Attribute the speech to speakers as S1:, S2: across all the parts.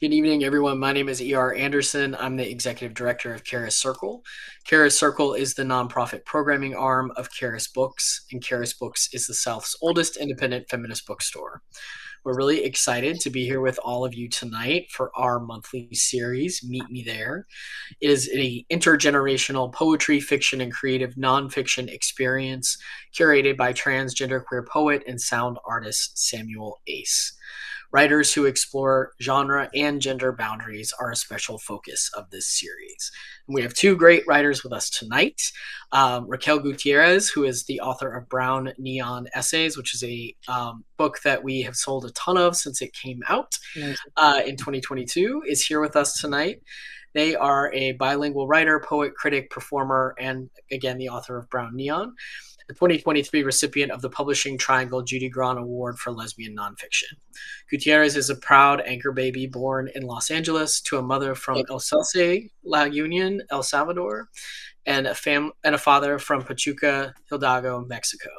S1: Good evening, everyone. My name is E.R. Anderson. I'm the executive director of Charis Circle. Charis Circle is the nonprofit programming arm of Charis Books, and Charis Books is the South's oldest independent feminist bookstore. We're really excited to be here with all of you tonight for our monthly series, Meet Me There. It is an intergenerational poetry, fiction, and creative nonfiction experience curated by transgender queer poet and sound artist Samuel Ace. Writers who explore genre and gender boundaries are a special focus of this series. And we have two great writers with us tonight. Raquel Gutiérrez, who is the author of Brown Neon Essays, which is a book that we have sold a ton of since it came out in 2022, is here with us tonight. They are a bilingual writer, poet, critic, performer, and again, the author of Brown Neon, the 2023 recipient of the Publishing Triangle Judy Grant Award for Lesbian Nonfiction. Gutierrez is a proud anchor baby born in Los Angeles to a mother from El Sauce, La Union, El Salvador, and a father from Pachuca, Hidalgo, Mexico.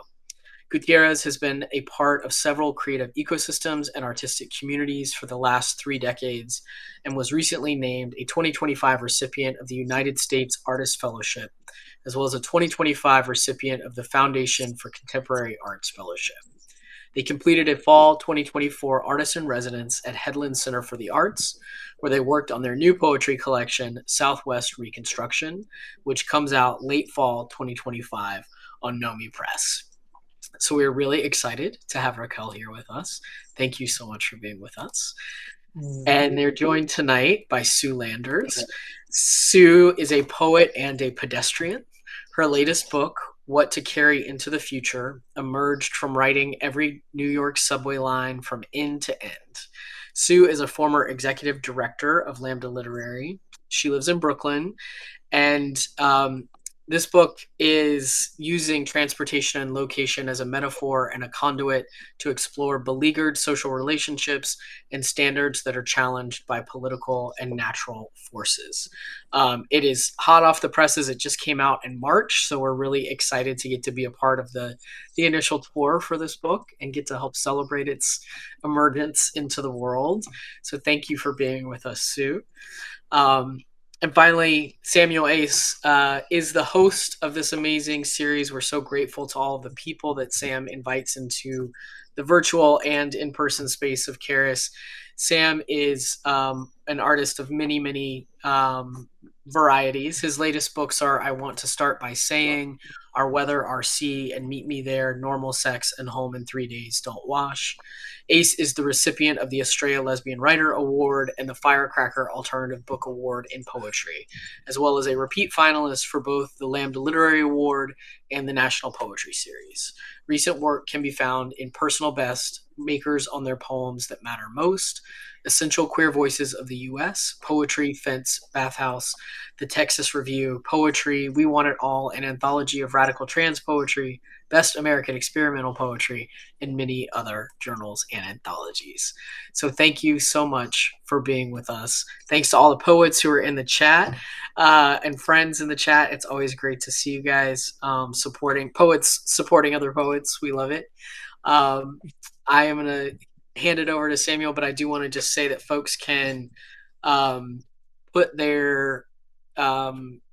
S1: Gutierrez has been a part of several creative ecosystems and artistic communities for the last 3 decades and was recently named a 2025 recipient of the United States Artist Fellowship, as well as a 2025 recipient of the Foundation for Contemporary Arts Fellowship. They completed a fall 2024 artist in residence at Headland Center for the Arts, where they worked on their new poetry collection, Southwest Reconstruction, which comes out late fall 2025 on Nomi Press. So we're really excited to have Raquel here with us. Thank you so much for being with us. And they're joined tonight by Sue Landers. Sue is a poet and a pedestrian. Her latest book, What to Carry into the Future, emerged from writing every New York subway line from end to end. Sue is a former executive director of Lambda Literary. She lives in Brooklyn, and this book is using transportation and location as a metaphor and a conduit to explore beleaguered social relationships and standards that are challenged by political and natural forces. It is hot off the presses. It just came out in March, so we're really excited to get to be a part of the initial tour for this book and get to help celebrate its emergence into the world. So thank you for being with us, Sue. And finally, Samuel Ace is the host of this amazing series. We're so grateful to all of the people that Sam invites into the virtual and in-person space of Charis. Sam is an artist of many, many varieties. His latest books are I Want to Start by Saying, Our Weather, Our Sea, and Meet Me There, Normal Sex, and Home in 3 Days Don't Wash. Ace is the recipient of the Estrella Lesbian Writer Award and the Firecracker Alternative Book Award in Poetry, as well as a repeat finalist for both the Lambda Literary Award and the National Poetry Series. Recent work can be found in Personal Best, Makers on Their Poems That Matter Most, Essential Queer Voices of the U.S., Poetry, Fence, Bathhouse, The Texas Review, Poetry, We Want It All, an anthology of radical trans poetry, Best American Experimental Poetry, and many other journals and anthologies. So thank you so much for being with us. Thanks to all the poets who are in the chat and friends in the chat. It's always great to see you guys supporting poets, supporting other poets. We love it. I am going to hand it over to Samuel, but I do want to just say that folks can put their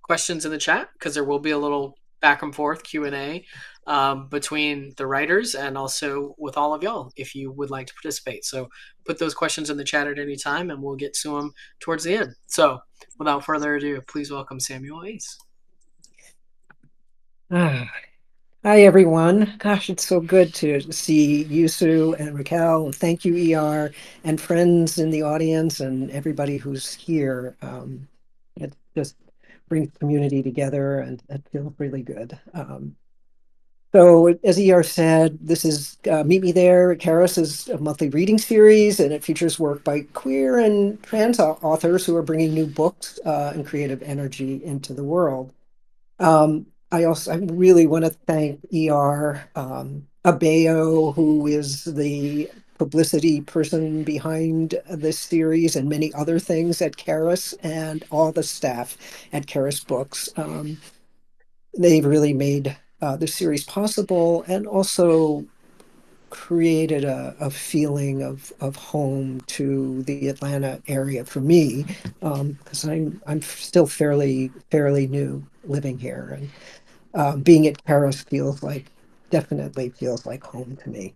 S1: questions in the chat because there will be a little back and forth Q&A between the writers and also with all of y'all if you would like to participate. So put those questions in the chat at any time and we'll get to them towards the end. So without further ado, please welcome Samuel Ace.
S2: Hi, everyone. Gosh, it's so good to see you, Sue, and Raquel. Thank you, ER, and friends in the audience and everybody who's here. It just brings community together and it feels really good. So as ER said, this is Meet Me There. Charis is a monthly reading series, and it features work by queer and trans authors who are bringing new books and creative energy into the world. I really want to thank ER Abeo, who is the publicity person behind this series and many other things at Charis, and all the staff at Charis Books. They've really made this series possible, and also created a feeling of home to the Atlanta area for me, because I'm still fairly new living here, and being at Paris feels like definitely feels like home to me.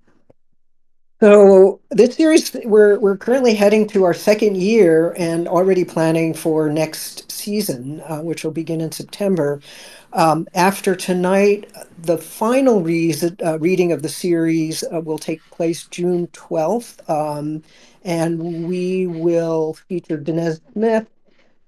S2: So this series, we're currently heading to our second year and already planning for next season, which will begin in September. After tonight, the final reading of the series will take place June 12th, and we will feature Dinesh Smith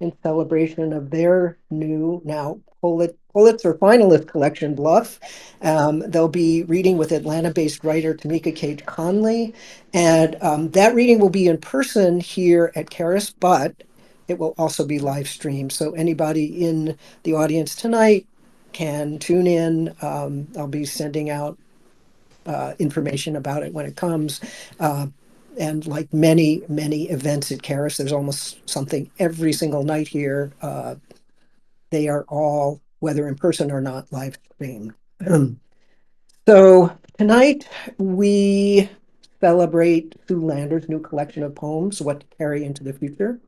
S2: in celebration of their new, now Pulitzer finalist collection, Bluff. They'll be reading with Atlanta-based writer Tamika Cage Conley, and that reading will be in person here at Charis, but it will also be live streamed. So anybody in the audience tonight can tune in. I'll be sending out information about it when it comes. Uh, and like many events at Charis, there's almost something every single night here. They are all, whether in person or not, live streamed. So tonight we celebrate Sue Lander's new collection of poems, What to Carry into the Future,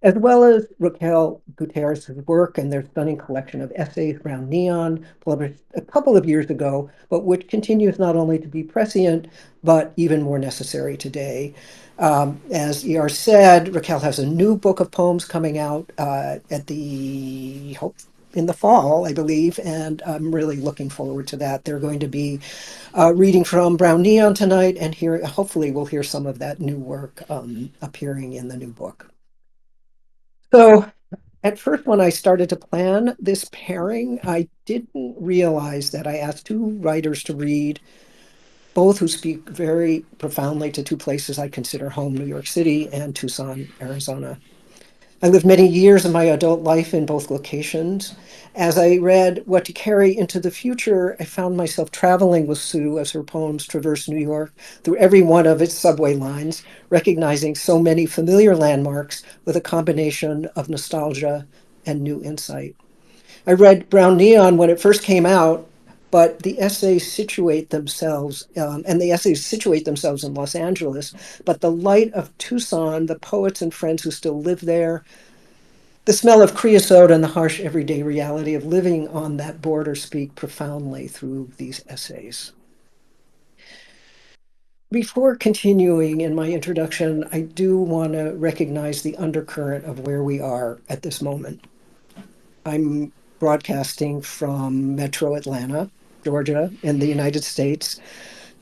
S2: as well as Raquel Gutiérrez's work and their stunning collection of essays around neon, published a couple of years ago, but which continues not only to be prescient, but even more necessary today. As ER said, Raquel has a new book of poems coming out at the hope in the fall, I believe, and I'm really looking forward to that. They're going to be reading from Brown Neon tonight, and here hopefully we'll hear some of that new work appearing in the new book. So at first, when I started to plan this pairing, I didn't realize that I asked two writers to read, both who speak very profoundly to two places I consider home, New York City and Tucson, Arizona. I lived many years of my adult life in both locations. As I read What to Carry into the Future, I found myself traveling with Sue as her poems traverse New York through every one of its subway lines, recognizing so many familiar landmarks with a combination of nostalgia and new insight. I read Brown Neon when it first came out, but the essays situate themselves in Los Angeles. But the light of Tucson, the poets and friends who still live there, the smell of creosote and the harsh everyday reality of living on that border speak profoundly through these essays. Before continuing in my introduction, I do want to recognize the undercurrent of where we are at this moment. I'm broadcasting from Metro Atlanta, Georgia, in the United States,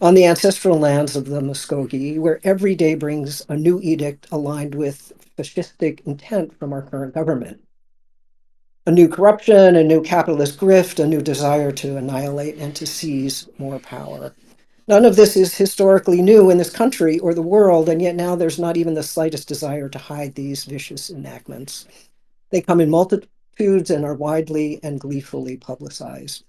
S2: on the ancestral lands of the Muskogee, where every day brings a new edict aligned with fascistic intent from our current government. A new corruption, a new capitalist grift, a new desire to annihilate and to seize more power. None of this is historically new in this country or the world, and yet now there's not even the slightest desire to hide these vicious enactments. They come in multitudes and are widely and gleefully publicized.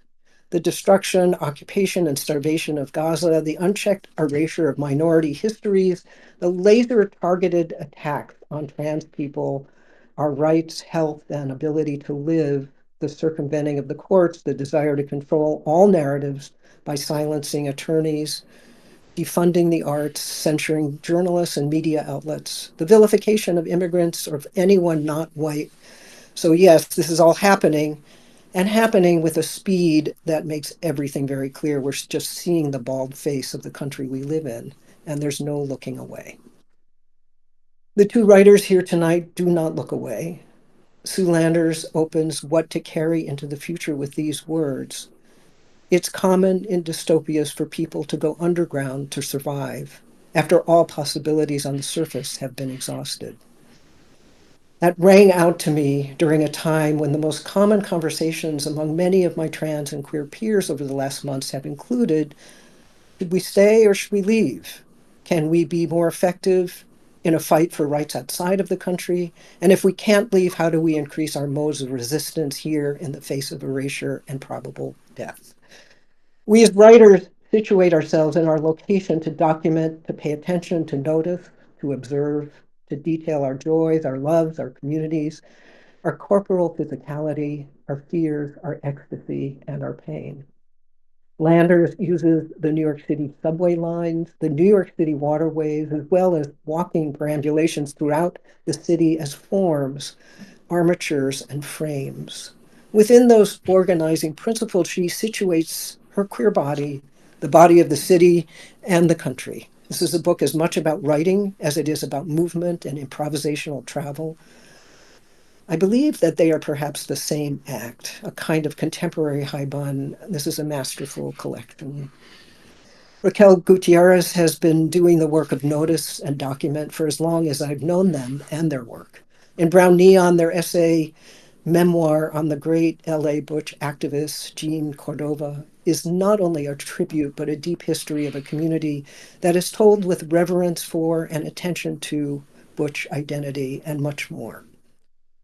S2: The destruction, occupation, and starvation of Gaza, the unchecked erasure of minority histories, the laser targeted attacks on trans people, our rights, health, and ability to live, the circumventing of the courts, the desire to control all narratives by silencing attorneys, defunding the arts, censoring journalists and media outlets, the vilification of immigrants or of anyone not white. So, yes, this is all happening and happening with a speed that makes everything very clear. We're just seeing the bald face of the country we live in, and there's no looking away. The two writers here tonight do not look away. Sue Landers opens What to Carry into the Future with these words. It's common in dystopias for people to go underground to survive, after all possibilities on the surface have been exhausted. That rang out to me during a time when the most common conversations among many of my trans and queer peers over the last months have included, should we stay or should we leave? Can we be more effective in a fight for rights outside of the country? And if we can't leave, how do we increase our modes of resistance here in the face of erasure and probable death? We as writers situate ourselves in our location to document, to pay attention, to notice, to observe, to detail our joys, our loves, our communities, our corporal physicality, our fears, our ecstasy, and our pain. Landers uses the New York City subway lines, the New York City waterways, as well as walking perambulations throughout the city as forms, armatures, and frames. Within those organizing principles, she situates her queer body, the body of the city, and the country. This is a book as much about writing as it is about movement and improvisational travel. I believe that they are perhaps the same act, a kind of contemporary haibun. This is a masterful collection. Raquel Gutiérrez has been doing the work of notice and document for as long as I've known them and their work. In Brown Neon, their essay, Memoir on the great LA butch activist Jean Cordova, is not only a tribute, but a deep history of a community that is told with reverence for and attention to butch identity and much more.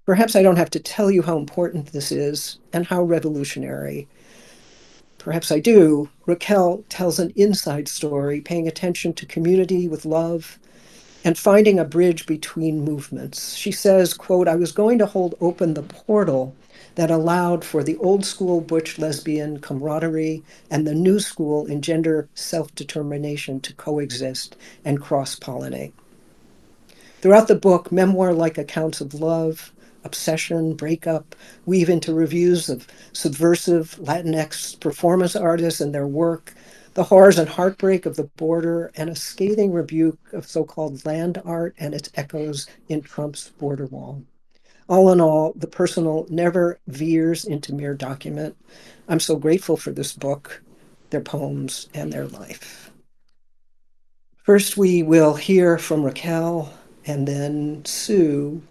S2: Perhaps I don't have to tell you how important this is and how revolutionary. Perhaps I do. Raquel tells an inside story, paying attention to community with love and finding a bridge between movements. She says, quote, I was going to hold open the portal that allowed for the old school butch lesbian camaraderie and the new school in gender self-determination to coexist and cross-pollinate. Throughout the book, memoir-like accounts of love, obsession, breakup, weave into reviews of subversive Latinx performance artists and their work, the horrors and heartbreak of the border, and a scathing rebuke of so-called land art and its echoes in Trump's border wall. All in all, the personal never veers into mere document. I'm so grateful for this book, their poems, and their life. First, we will hear from Raquel and then Sue.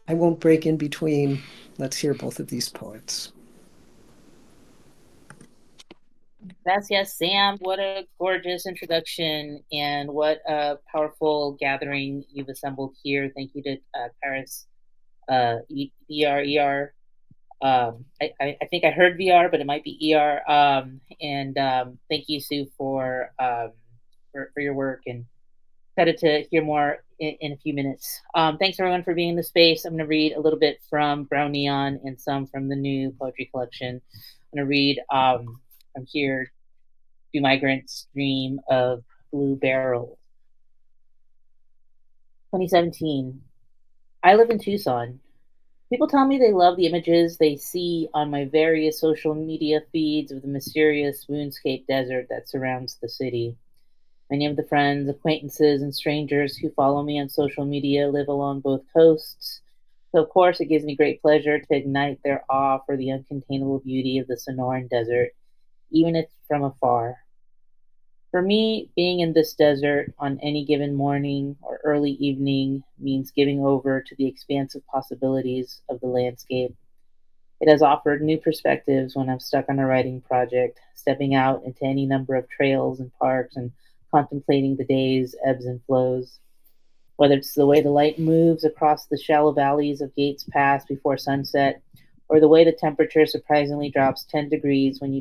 S2: I won't break in between. Let's hear both of these poets.
S3: Gracias, Sam. What a gorgeous introduction and what a powerful gathering you've assembled here. Thank you to Paris, ER. I think I heard VR, but it might be ER. And thank you, Sue, for your work, and excited to hear more in a few minutes. Thanks, everyone, for being in the space. I'm going to read a little bit from Brown Neon and some from the new poetry collection. I'm going to read from here, Do Migrants Dream of Blue Barrels? 2017. I live in Tucson. People tell me they love the images they see on my various social media feeds of the mysterious moonscape desert that surrounds the city. Many of the friends, acquaintances, and strangers who follow me on social media live along both coasts, so of course it gives me great pleasure to ignite their awe for the uncontainable beauty of the Sonoran Desert, even if from afar. For me, being in this desert on any given morning or early evening means giving over to the expansive possibilities of the landscape. It has offered new perspectives when I'm stuck on a writing project, stepping out into any number of trails and parks and contemplating the day's ebbs and flows. Whether it's the way the light moves across the shallow valleys of Gates Pass before sunset, or the way the temperature surprisingly drops 10 degrees when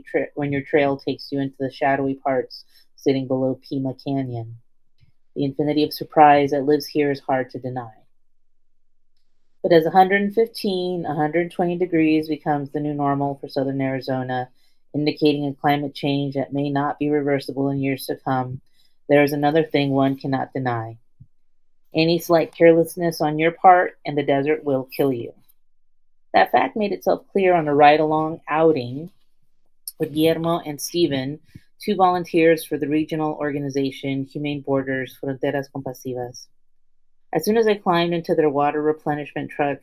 S3: your trail takes you into the shadowy parts sitting below Pima Canyon. The infinity of surprise that lives here is hard to deny. But as 115, 120 degrees becomes the new normal for southern Arizona, indicating a climate change that may not be reversible in years to come, there is another thing one cannot deny. Any slight carelessness on your part, and the desert will kill you. That fact made itself clear on a ride-along outing with Guillermo and Stephen, two volunteers for the regional organization Humane Borders Fronteras Compasivas. As soon as I climbed into their water replenishment truck,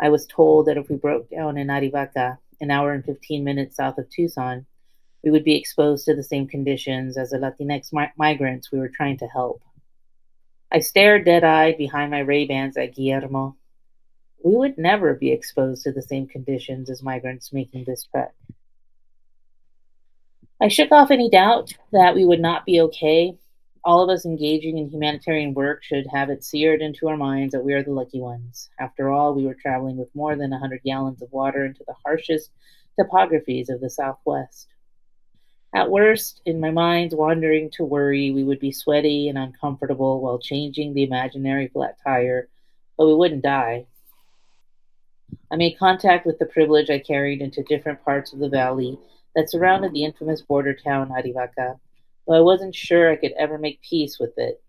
S3: I was told that if we broke down in Arivaca, an hour and 15 minutes south of Tucson, we would be exposed to the same conditions as the Latinx migrants we were trying to help. I stared dead-eyed behind my Ray-Bans at Guillermo. We would never be exposed to the same conditions as migrants making this trek. I shook off any doubt that we would not be okay. All of us engaging in humanitarian work should have it seared into our minds that we are the lucky ones. After all, we were traveling with more than 100 gallons of water into the harshest topographies of the Southwest. At worst, in my mind's wandering to worry, we would be sweaty and uncomfortable while changing the imaginary flat tire, but we wouldn't die. I made contact with the privilege I carried into different parts of the valley that surrounded the infamous border town Arivaca, though I wasn't sure I could ever make peace with it.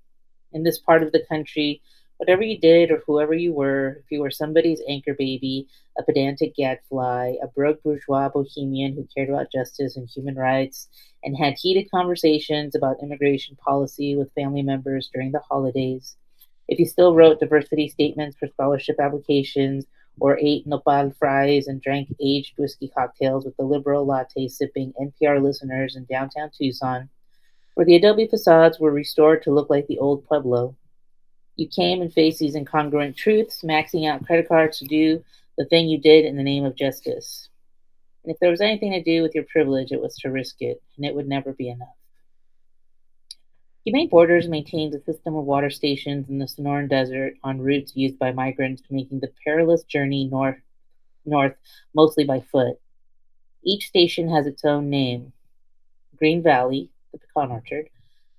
S3: In this part of the country, whatever you did or whoever you were, if you were somebody's anchor baby, a pedantic gadfly, a broke bourgeois bohemian who cared about justice and human rights, and had heated conversations about immigration policy with family members during the holidays, if you still wrote diversity statements for scholarship applications, or ate nopal fries and drank aged whiskey cocktails with the liberal latte sipping NPR listeners in downtown Tucson, where the adobe facades were restored to look like the old Pueblo. You came and faced these incongruent truths, maxing out credit cards to do the thing you did in the name of justice. And if there was anything to do with your privilege, it was to risk it, and it would never be enough. Humane Borders maintains a system of water stations in the Sonoran Desert on routes used by migrants making the perilous journey north mostly by foot. Each station has its own name: Green Valley, the pecan orchard;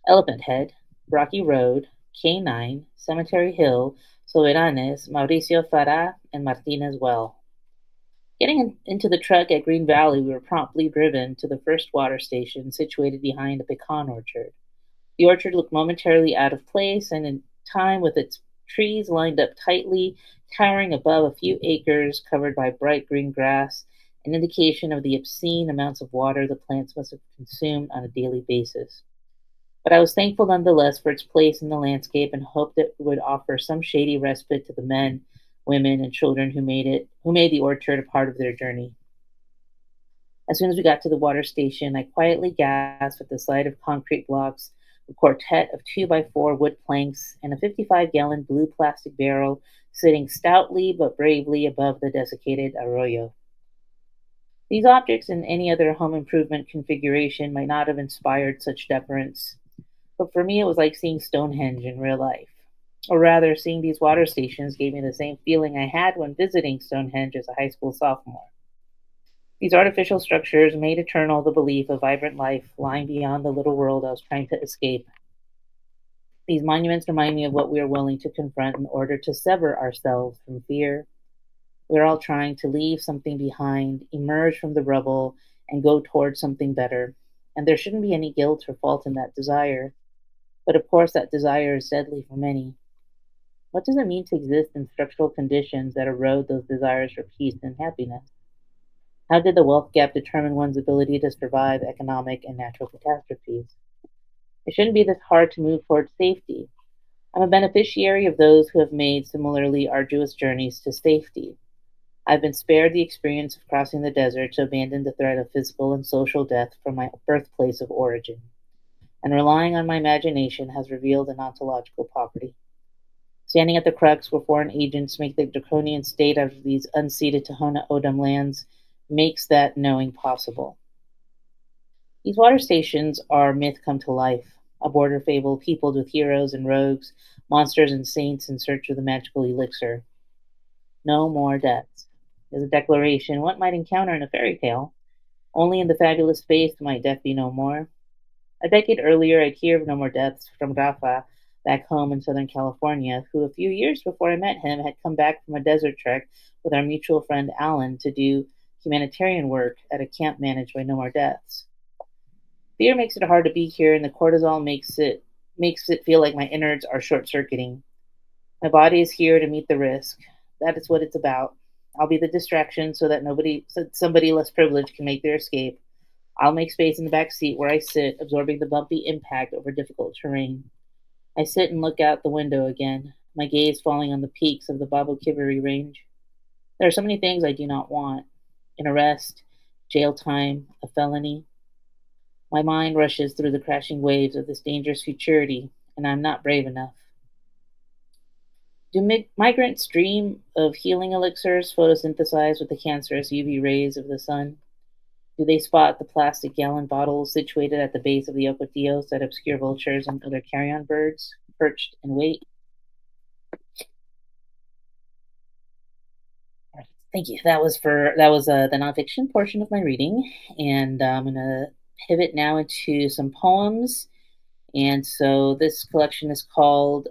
S3: Elephant Head, Rocky Road, K9, Cemetery Hill, Soberanes, Mauricio Farah, and Martinez Well. Getting into the truck at Green Valley, we were promptly driven to the first water station situated behind a pecan orchard. The orchard looked momentarily out of place, and in time, with its trees lined up tightly, towering above a few acres covered by bright green grass, an indication of the obscene amounts of water the plants must have consumed on a daily basis. But I was thankful nonetheless for its place in the landscape and hoped it would offer some shady respite to the men, women, and children who made the orchard a part of their journey. As soon as we got to the water station, I quietly gasped at the sight of concrete blocks, a quartet of 2x4 wood planks, and a 55-gallon blue plastic barrel sitting stoutly but bravely above the desiccated arroyo. These objects in any other home improvement configuration might not have inspired such deference, but for me it was like seeing Stonehenge in real life. Or rather, seeing these water stations gave me the same feeling I had when visiting Stonehenge as a high school sophomore. These artificial structures made eternal the belief of vibrant life lying beyond the little world I was trying to escape. These monuments remind me of what we are willing to confront in order to sever ourselves from fear. We're all trying to leave something behind, emerge from the rubble, and go towards something better. And there shouldn't be any guilt or fault in that desire. But of course, that desire is deadly for many. What does it mean to exist in structural conditions that erode those desires for peace and happiness? How did the wealth gap determine one's ability to survive economic and natural catastrophes? It shouldn't be this hard to move towards safety. I'm a beneficiary of those who have made similarly arduous journeys to safety. I've been spared the experience of crossing the desert to abandon the threat of physical and social death from my birthplace of origin, and relying on my imagination has revealed an ontological poverty. Standing at the crux where foreign agents make the draconian state out of these unceded Tohono O'odham lands makes that knowing possible. These water stations are myth come to life, a border fable peopled with heroes and rogues, monsters and saints in search of the magical elixir. No more deaths is a declaration one might encounter in a fairy tale. Only in the fabulous space might death be no more. A decade earlier, I'd hear of no more deaths from Rafa back home in Southern California, who a few years before I met him had come back from a desert trek with our mutual friend Alan to do humanitarian work at a camp managed by No More Deaths. Fear makes it hard to be here, and the cortisol makes it feel like my innards are short circuiting. My body is here to meet the risk. That is what it's about. I'll be the distraction so somebody less privileged can make their escape. I'll make space in the back seat where I sit, absorbing the bumpy impact over difficult terrain. I sit and look out the window again, my gaze falling on the peaks of the Babo Kiveri range. There are so many things I do not want: an arrest, jail time, a felony. My mind rushes through the crashing waves of this dangerous futurity, and I'm not brave enough. Do migrants dream of healing elixirs photosynthesized with the cancerous UV rays of the sun? Do they spot the plastic gallon bottles situated at the base of the ocotillos that obscure vultures and other carrion birds perched in wait? Thank you. That was the nonfiction portion of my reading, and I'm gonna pivot now into some poems. And so this collection is called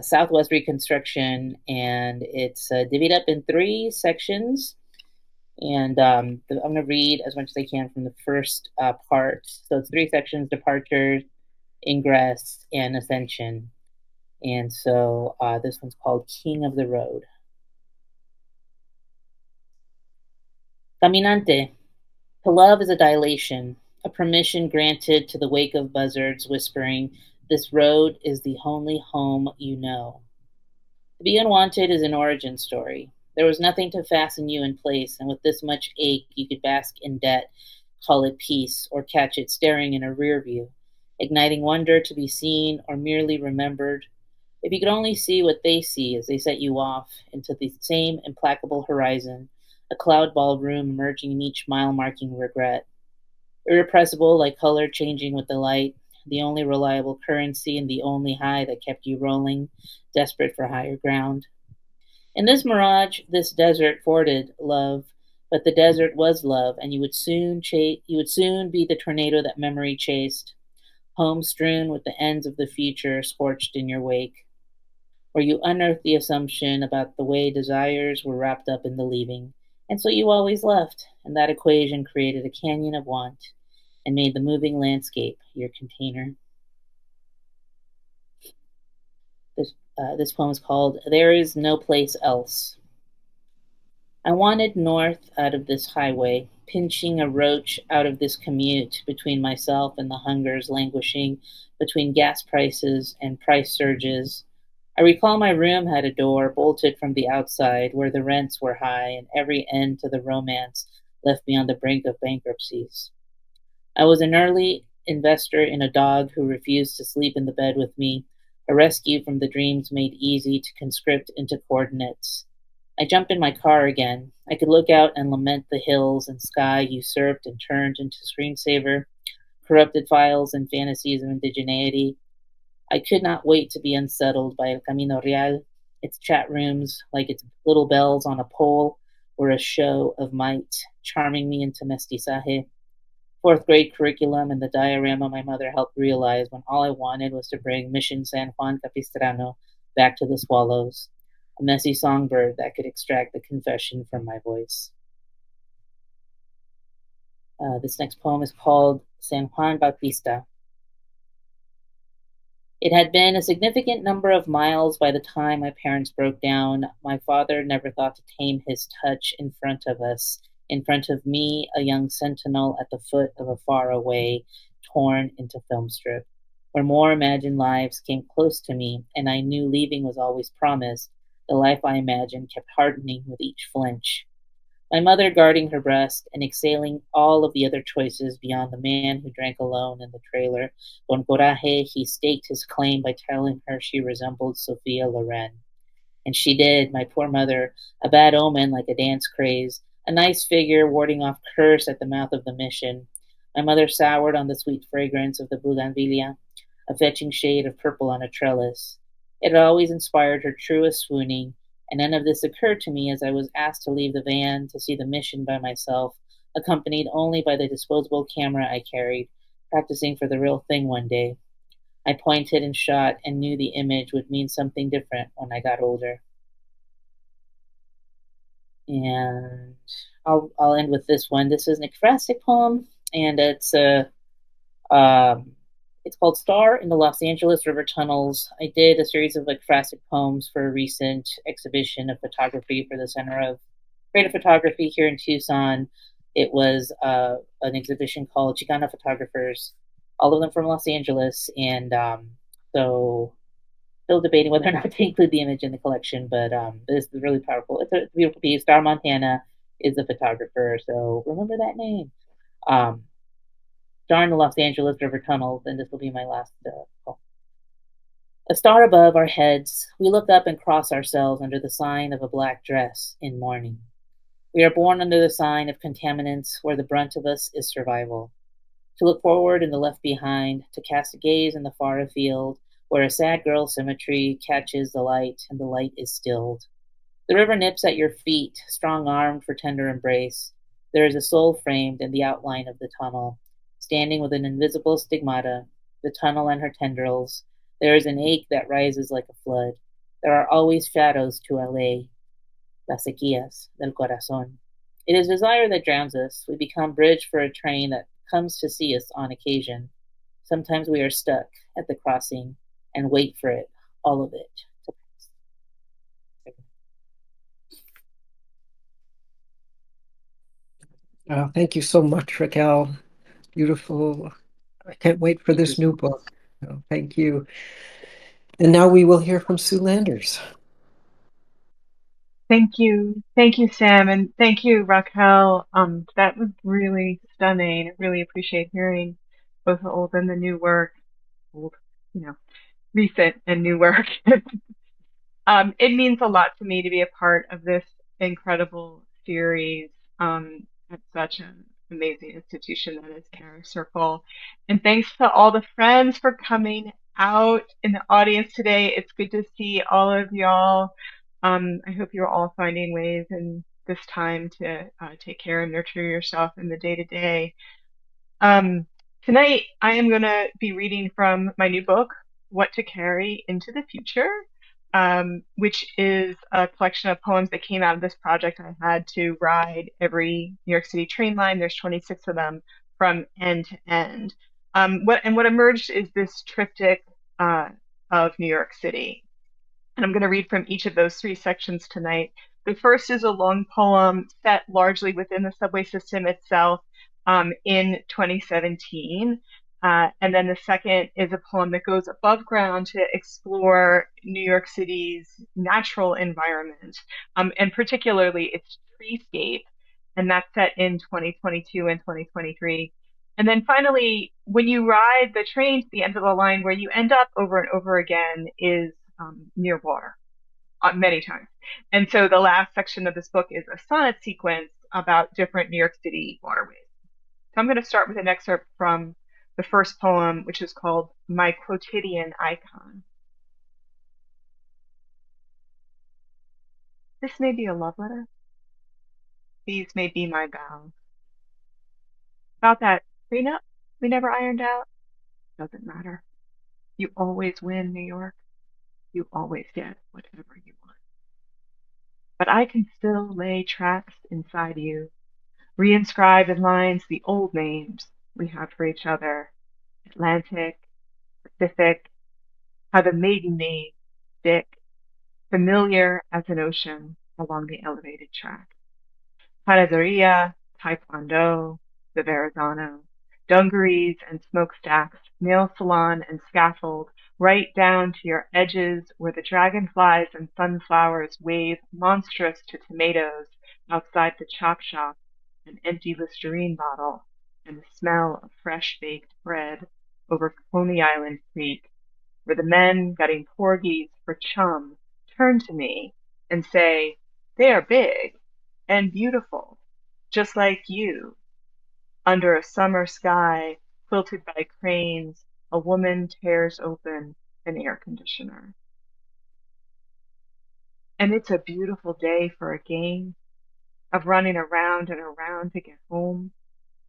S3: Southwest Reconstruction, and it's divided up in three sections. And I'm going to read as much as I can from the first part. So it's 3 sections: departure, ingress, and ascension. And so this one's called King of the Road. Caminante. To love is a dilation, a permission granted to the wake of buzzards whispering, "This road is the only home you know." To be unwanted is an origin story. There was nothing to fasten you in place, and with this much ache, you could bask in debt, call it peace, or catch it staring in a rear view, igniting wonder to be seen or merely remembered. If you could only see what they see as they set you off into the same implacable horizon, a cloud ballroom emerging in each mile marking regret. Irrepressible, like color changing with the light, the only reliable currency and the only high that kept you rolling, desperate for higher ground. In this mirage, this desert forded love, but the desert was love, and you would soon be the tornado that memory chased, home strewn with the ends of the future scorched in your wake, where you unearthed the assumption about the way desires were wrapped up in the leaving, and so you always left, and that equation created a canyon of want and made the moving landscape your container. This poem is called There Is No Place Else. I wanted north out of this highway, pinching a roach out of this commute between myself and the hungers languishing between gas prices and price surges. I recall my room had a door bolted from the outside where the rents were high and every end to the romance left me on the brink of bankruptcies. I was an early investor in a dog who refused to sleep in the bed with me, a rescue from the dreams made easy to conscript into coordinates. I jumped in my car again. I could look out and lament the hills and sky usurped and turned into screensaver, corrupted files and fantasies of indigeneity. I could not wait to be unsettled by El Camino Real. Its chat rooms, like its little bells on a pole, were a show of might, charming me into mestizaje. Fourth grade curriculum and the diorama my mother helped realize when all I wanted was to bring Mission San Juan Capistrano back to the swallows, a messy songbird that could extract the confession from my voice. This next poem is called San Juan Bautista. It had been a significant number of miles by the time my parents broke down. My father never thought to tame his touch in front of us, in front of me, a young sentinel at the foot of a faraway, torn into film strip, where more imagined lives came close to me, and I knew leaving was always promised. The life I imagined kept hardening with each flinch. My mother guarding her breast and exhaling all of the other choices beyond the man who drank alone in the trailer. Con coraje, he staked his claim by telling her she resembled Sophia Loren. And she did, my poor mother, a bad omen like a dance craze, a nice figure warding off curse at the mouth of the mission. My mother soured on the sweet fragrance of the bougainvillea, a fetching shade of purple on a trellis. It had always inspired her truest swooning, and none of this occurred to me as I was asked to leave the van to see the mission by myself, accompanied only by the disposable camera I carried, practicing for the real thing one day. I pointed and shot and knew the image would mean something different when I got older. And I'll end with this one. This is an ekphrastic poem, and um, it's called Star in the Los Angeles River Tunnels. I did a series of ekphrastic poems for a recent exhibition of photography for the Center of Creative Photography here in Tucson. It was an exhibition called Chicana Photographers, all of them from Los Angeles, and so still debating whether or not to include the image in the collection, but this is really powerful. It's a beautiful piece. Star Montana is the photographer, so remember that name. Star in the Los Angeles River Tunnels, and this will be my last call. A star above our heads, we look up and cross ourselves under the sign of a black dress in mourning. We are born under the sign of contaminants, where the brunt of us is survival. To look forward in the left behind, to cast a gaze in the far afield, where a sad girl symmetry catches the light and the light is stilled. The river nips at your feet, strong armed for tender embrace. There is a soul framed in the outline of the tunnel, standing with an invisible stigmata, the tunnel and her tendrils. There is an ache that rises like a flood. There are always shadows to allay, las sequías del corazón. It is desire that drowns us. We become bridge for a train that comes to see us on occasion. Sometimes we are stuck at the crossing and wait for it, all of it, to pass.
S2: Thank you so much, Raquel. Beautiful. I can't wait for
S1: Thank you
S2: this
S1: so
S2: new
S1: much.
S2: book. Thank you. And now we will hear from Sue Landers.
S4: Thank you. Thank you, Sam. And thank you, Raquel. That was really stunning. I really appreciate hearing both the old and the new work, old, you know, recent and new work. It means a lot to me to be a part of this incredible series at such an amazing institution that is Charis Circle. And thanks to all the friends for coming out in the audience today. It's good to see all of y'all. I hope you're all finding ways in this time to take care and nurture yourself in the day to day. Tonight, I am going to be reading from my new book, What to Carry into the Future, which is a collection of poems that came out of this project. I had to ride every New York City train line. There's 26 of them from end to end. What emerged is this triptych of New York City. And I'm going to read from each of those three sections tonight. The first is a long poem set largely within the subway system itself in 2017. And then the second is a poem that goes above ground to explore New York City's natural environment, and particularly its treescape. And that's set in 2022 and 2023. And then finally, when you ride the train to the end of the line, where you end up over and over again is near water many times. And so the last section of this book is a sonnet sequence about different New York City waterways. So I'm going to start with an excerpt from the first poem, which is called My Quotidian Icon. This may be a love letter. These may be my vows. About that prenup we never ironed out, doesn't matter. You always win, New York. You always get whatever you want. But I can still lay tracks inside you, reinscribe in lines the old names we have for each other: Atlantic, Pacific, how the maiden name, Dick, familiar as an ocean along the elevated track. Panaderia, Taekwondo, the Verrazano, dungarees and smokestacks, nail salon and scaffold, right down to your edges where the dragonflies and sunflowers wave monstrous to tomatoes outside the chop shop, an empty Listerine bottle, and the smell of fresh baked bread over Coney Island Creek, where the men gutting porgies for chum turn to me and say, they are big and beautiful, just like you. Under a summer sky quilted by cranes, a woman tears open an air conditioner. And it's a beautiful day for a game of running around and around to get home.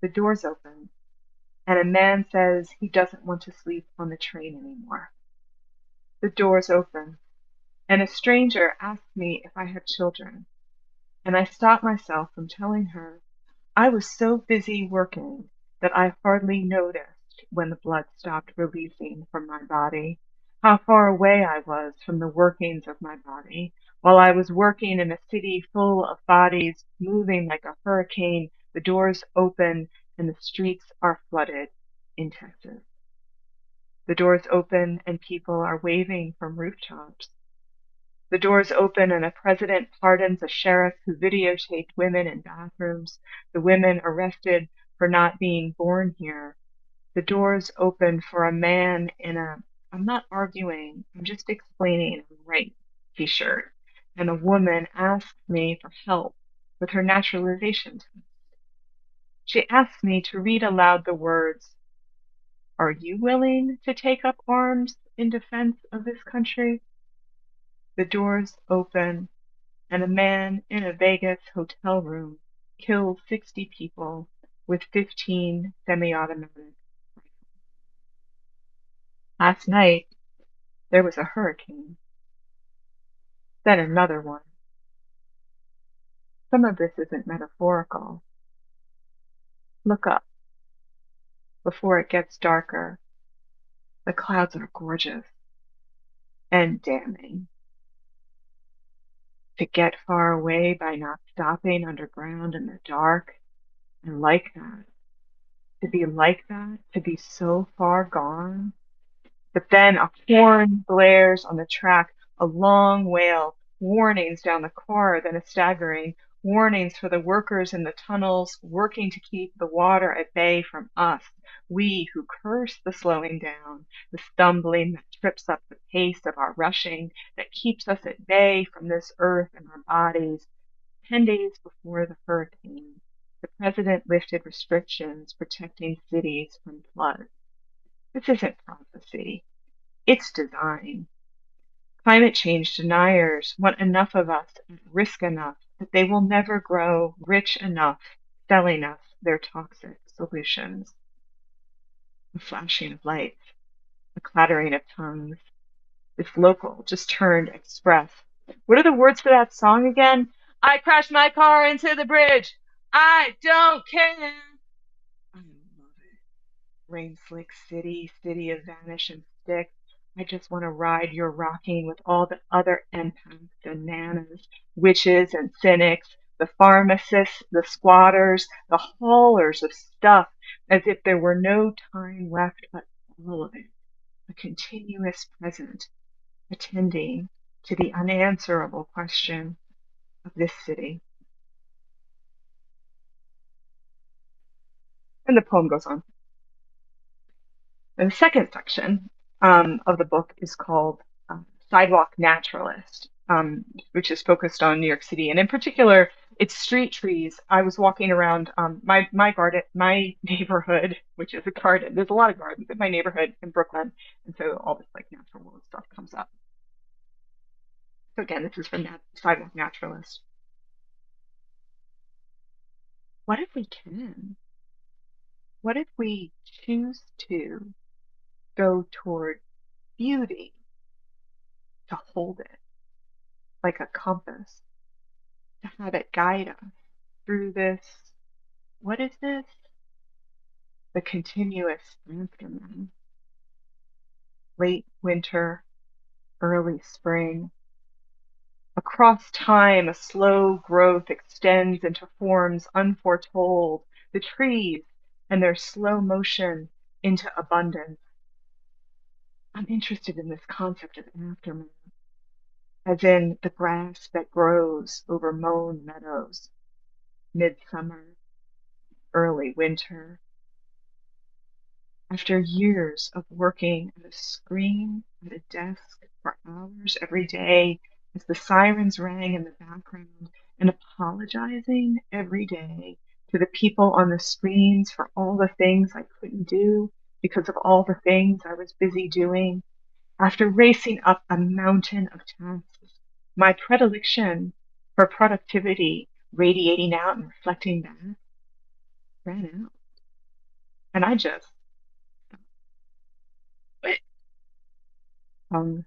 S4: The door's open, and a man says he doesn't want to sleep on the train anymore. The door's open, and a stranger asks me if I have children, and I stop myself from telling her I was so busy working that I hardly noticed when the blood stopped releasing from my body, how far away I was from the workings of my body, while I was working in a city full of bodies moving like a hurricane. The doors open and the streets are flooded in Texas. The doors open and people are waving from rooftops. The doors open and a president pardons a sheriff who videotaped women in bathrooms, the women arrested for not being born here. The doors open for a man in a I'm not arguing, I'm just explaining right t-shirt. And a woman asks me for help with her naturalization test. She asks me to read aloud the words, are you willing to take up arms in defense of this country? The doors open and a man in a Vegas hotel room kills 60 people with 15 semi-automatic rifles. Last night, there was a hurricane, then another one. Some of this isn't metaphorical. Look up before it gets darker. The clouds are gorgeous and damning. To get far away by not stopping underground in the dark, and like that, to be like that, to be so far gone. But then a horn blares on the track, a long wail, warnings down the car, then a staggering, warnings for the workers in the tunnels working to keep the water at bay from us, we who curse the slowing down, the stumbling that trips up the pace of our rushing, that keeps us at bay from this earth and our bodies. 10 days before the hurricane, the president lifted restrictions protecting cities from floods. This isn't prophecy. It's design. Climate change deniers want enough of us at risk enough that they will never grow rich enough selling us their toxic solutions. A flashing of lights, a clattering of tongues. This local just turned express. What are the words for that song again? I crashed my car into the bridge. I don't care. I love it. Rain slick city, city of vanish and stick. I just want to ride your rocking with all the other empaths and nanas, witches and cynics, the pharmacists, the squatters, the haulers of stuff, as if there were no time left but all of it, a continuous present, attending to the unanswerable question of this city. And the poem goes on. And the second section of the book is called Sidewalk Naturalist, which is focused on New York City, and in particular, it's street trees. I was walking around my garden, my neighborhood, which is a garden. There's a lot of gardens in my neighborhood in Brooklyn, and so all this like natural world stuff comes up. So again, this is from Sidewalk Naturalist. What if we can? What if we choose to go toward beauty, to hold it like a compass, to have it guide us through this? What is this? The continuous aftermath. Late winter, early spring. Across time, a slow growth extends into forms unforetold. The trees and their slow motion into abundance. I'm interested in this concept of aftermath, as in the grass that grows over mown meadows, midsummer, early winter. After years of working at a screen, at a desk for hours every day, as the sirens rang in the background, and apologizing every day to the people on the screens for all the things I couldn't do because of all the things I was busy doing, after racing up a mountain of tasks, my predilection for productivity radiating out and reflecting back ran out. And I just hung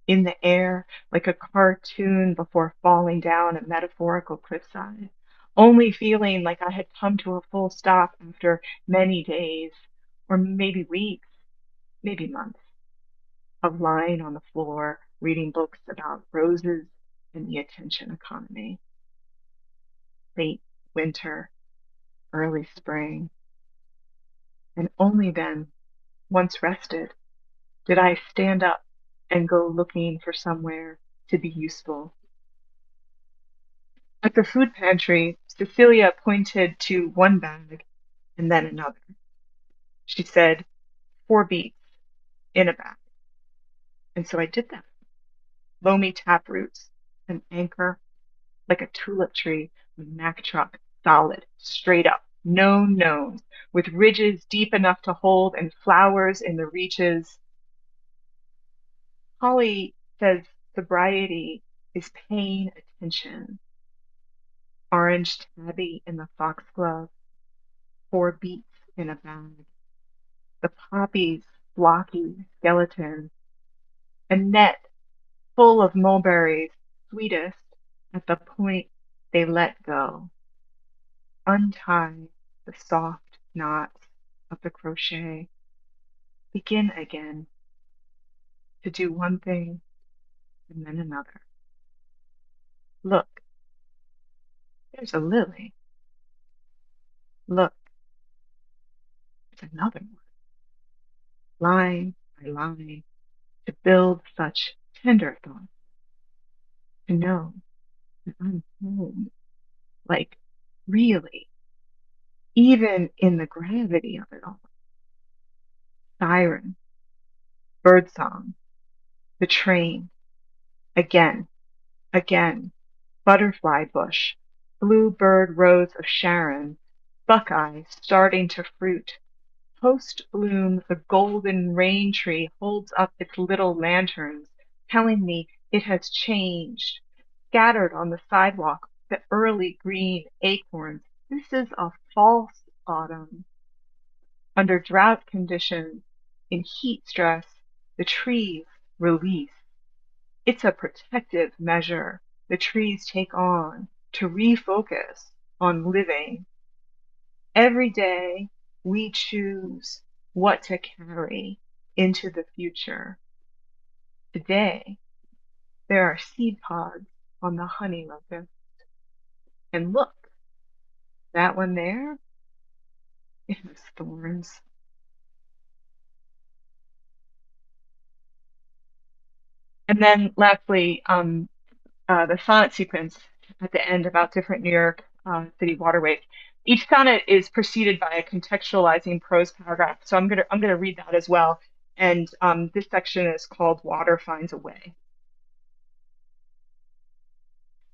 S4: in the air like a cartoon before falling down a metaphorical cliffside, only feeling like I had come to a full stop after many days, or maybe weeks, maybe months, of lying on the floor reading books about roses and the attention economy. Late winter, early spring, and only then, once rested, did I stand up and go looking for somewhere to be useful. At the food pantry, Cecilia pointed to one bag and then another. She said, 4 beets in a bag. And so I did that. Loamy tap roots, an anchor, like a tulip tree, a Mack truck, solid, straight up, no knowns, with ridges deep enough to hold and flowers in the reaches. Holly says sobriety is paying attention. Orange tabby in the foxglove, 4 beets in a bag. The poppy's blocky skeleton, a net full of mulberries, sweetest at the point They let go, untie the soft knots of the crochet, begin again to do one thing and then another. Look, there's a lily. Look, there's another one. Line by line, to build such tender thoughts, to know that I'm home, like really, even in the gravity of it all. Siren, birdsong, the train, again, again, butterfly bush, bluebird rose of Sharon, buckeye starting to fruit. Post bloom, the golden rain tree holds up its little lanterns, telling me it has changed. Scattered on the sidewalk, the early green acorns. This is a false autumn. Under drought conditions, in heat stress, the trees release. It's a protective measure the trees take on to refocus on living. Every day we choose what to carry into the future. Today, there are seed pods on the honey locust. And look, that one there, it has thorns. And then lastly, the sonnet sequence at the end about different New York City waterways. Each sonnet is preceded by a contextualizing prose paragraph. So I'm gonna read that as well. And this section is called Water Finds a Way.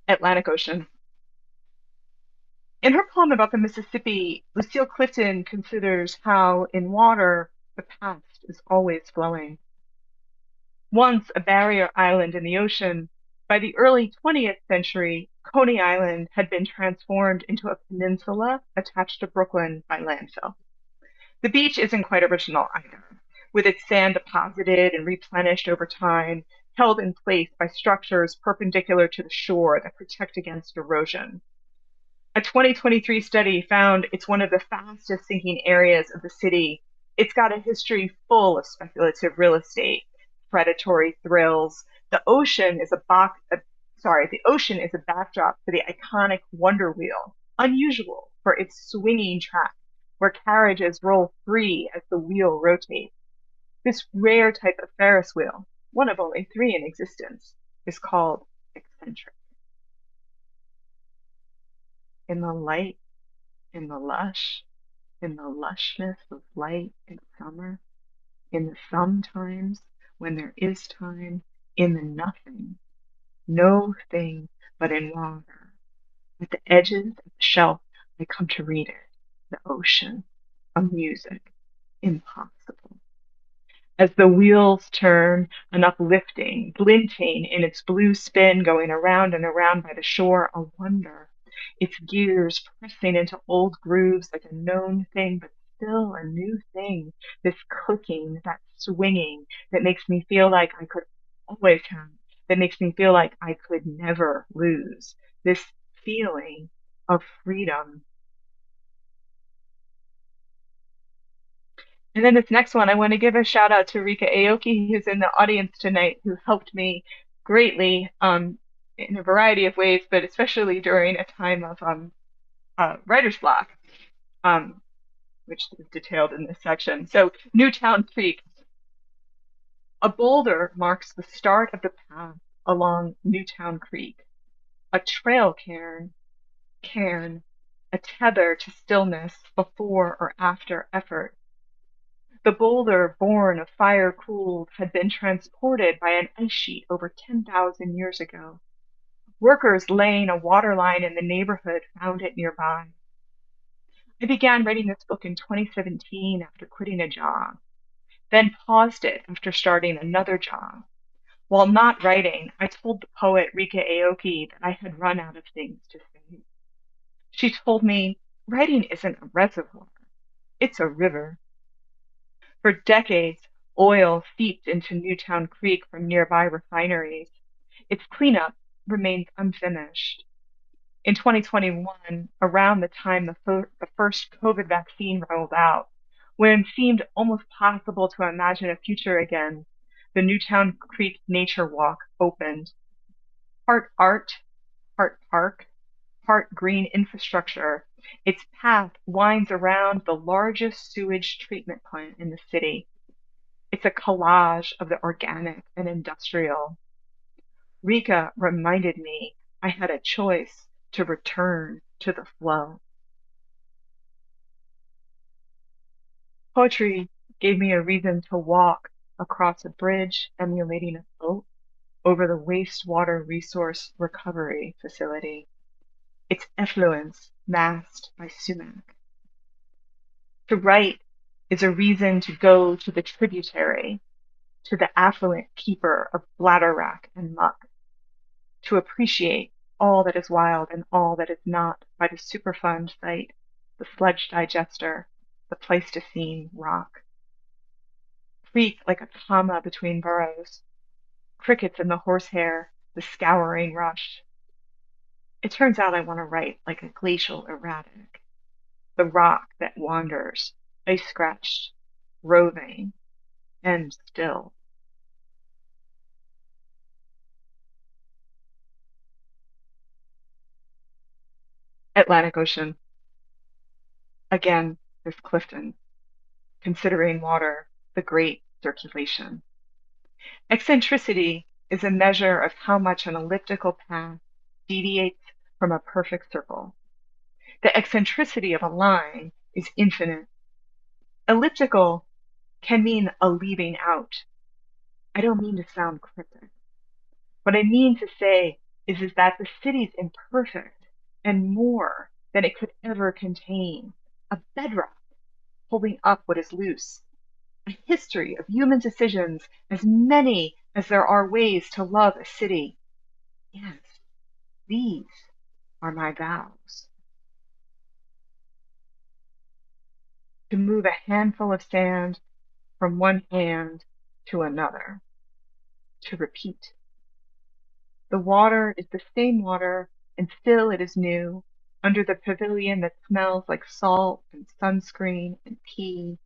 S4: Atlantic Ocean. In her poem about the Mississippi, Lucille Clifton considers how in water the past is always flowing. Once a barrier island in the ocean, by the early 20th century, Coney Island had been transformed into a peninsula attached to Brooklyn by landfill. The beach isn't quite original either, with its sand deposited and replenished over time, held in place by structures perpendicular to the shore that protect against erosion. A 2023 study found it's one of the fastest sinking areas of the city. It's got a history full of speculative real estate, predatory thrills. The ocean is the ocean is a backdrop for the iconic Wonder Wheel, unusual for its swinging track, where carriages roll free as the wheel rotates. This rare type of Ferris wheel, one of only three in existence, is called eccentric. In the light, in the lush, in the lushness of light and summer, in the sometimes when there is time, in the nothing, no thing but in water. At the edges of the shelf, I come to read it, the ocean, a music, impossible. As the wheels turn, an uplifting, glinting in its blue spin, going around and around by the shore, a wonder. Its gears pressing into old grooves like a known thing, but still a new thing. This clicking, that swinging, that makes me feel like I could always have, that makes me feel like I could never lose. This feeling of freedom. And then this next one, I want to give a shout out to Rika Aoki, who's in the audience tonight, who helped me greatly in a variety of ways, but especially during a time of writer's block, which is detailed in this section. So Newtown Creek. A boulder marks the start of the path along Newtown Creek. A trail cairn, a tether to stillness before or after effort. The boulder, born of fire cooled, had been transported by an ice sheet over 10,000 years ago. Workers laying a water line in the neighborhood found it nearby. I began writing this book in 2017 after quitting a job, then paused it after starting another job. While not writing, I told the poet Rika Aoki that I had run out of things to say. She told me, writing isn't a reservoir, it's a river. For decades, oil seeped into Newtown Creek from nearby refineries. Its cleanup remains unfinished. In 2021, around the time the first COVID vaccine rolled out, when it seemed almost possible to imagine a future again, the Newtown Creek Nature Walk opened. Part art, part park, part green infrastructure, its path winds around the largest sewage treatment plant in the city. It's a collage of the organic and industrial. Rika reminded me I had a choice to return to the flow. Poetry gave me a reason to walk across a bridge emulating a boat over the wastewater resource recovery facility, its effluence masked by sumac. To write is a reason to go to the tributary, to the affluent keeper of bladderwrack and muck, to appreciate all that is wild and all that is not by the Superfund site, the sludge digester, the Pleistocene rock. Creek like a comma between burrows, crickets in the horsehair, the scouring rush. It turns out I want to write like a glacial erratic, the rock that wanders, ice scratched, roving, and still. Atlantic Ocean. Again, there's Clifton, considering water, the great circulation. Eccentricity is a measure of how much an elliptical path deviates from a perfect circle. The eccentricity of a line is infinite. Elliptical can mean a leaving out. I don't mean to sound cryptic. What I mean to say is that the city's imperfect and more than it could ever contain. A bedrock holding up what is loose. A history of human decisions, as many as there are ways to love a city. Yes, these are my vows. To move a handful of sand from one hand to another. To repeat. The water is the same water, and still it is new, under the pavilion that smells like salt and sunscreen and tea,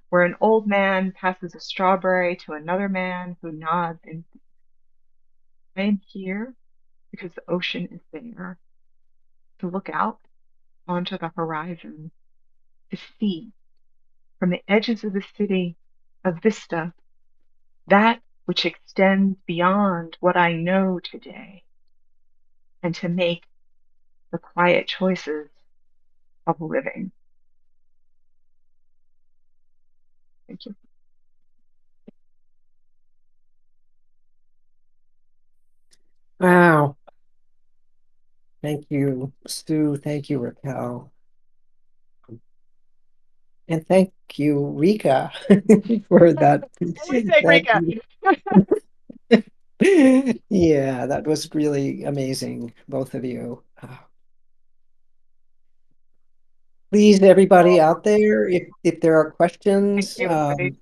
S4: where an old man passes a strawberry to another man who nods and I am here because the ocean is there, to look out onto the horizon, to see from the edges of the city a vista, that which extends beyond what I know today, and to make the quiet choices of living. Thank you.
S2: Wow. Thank you, Sue. Thank you, Raquel. And thank you, Rika, for that.
S4: Always say Rika.
S2: Yeah, that was really amazing, both of you. Please, everybody out there, if there are questions,
S4: Thank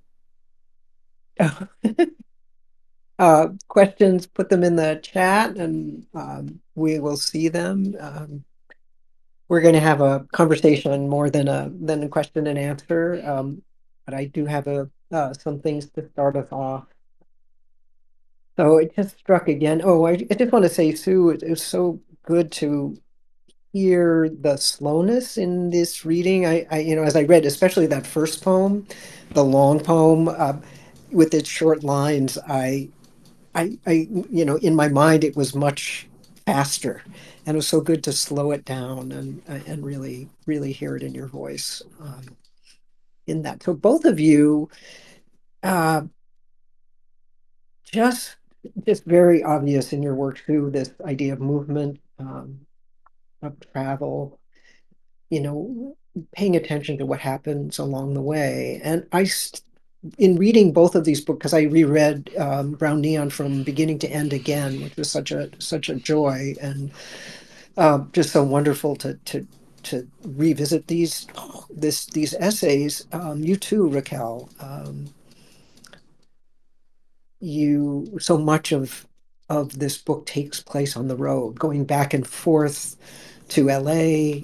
S2: questions, put them in the chat and we will see them. We're going to have a conversation more than a question and answer, but I do have some things to start us off. So it just struck again. Oh, I just want to say, Sue, it was so good to hear the slowness in this reading. As I read, especially that first poem, the long poem, with its short lines, in my mind, it was much faster, and it was so good to slow it down and really, really hear it in your voice, in that. So both of you, uh, just very obvious in your work too, this idea of movement, of travel, paying attention to what happens along the way. And in reading both of these books, because I reread Brown Neon from beginning to end again, which was such a joy, and just so wonderful to revisit these essays. You too, Raquel. So much of this book takes place on the road, going back and forth to LA,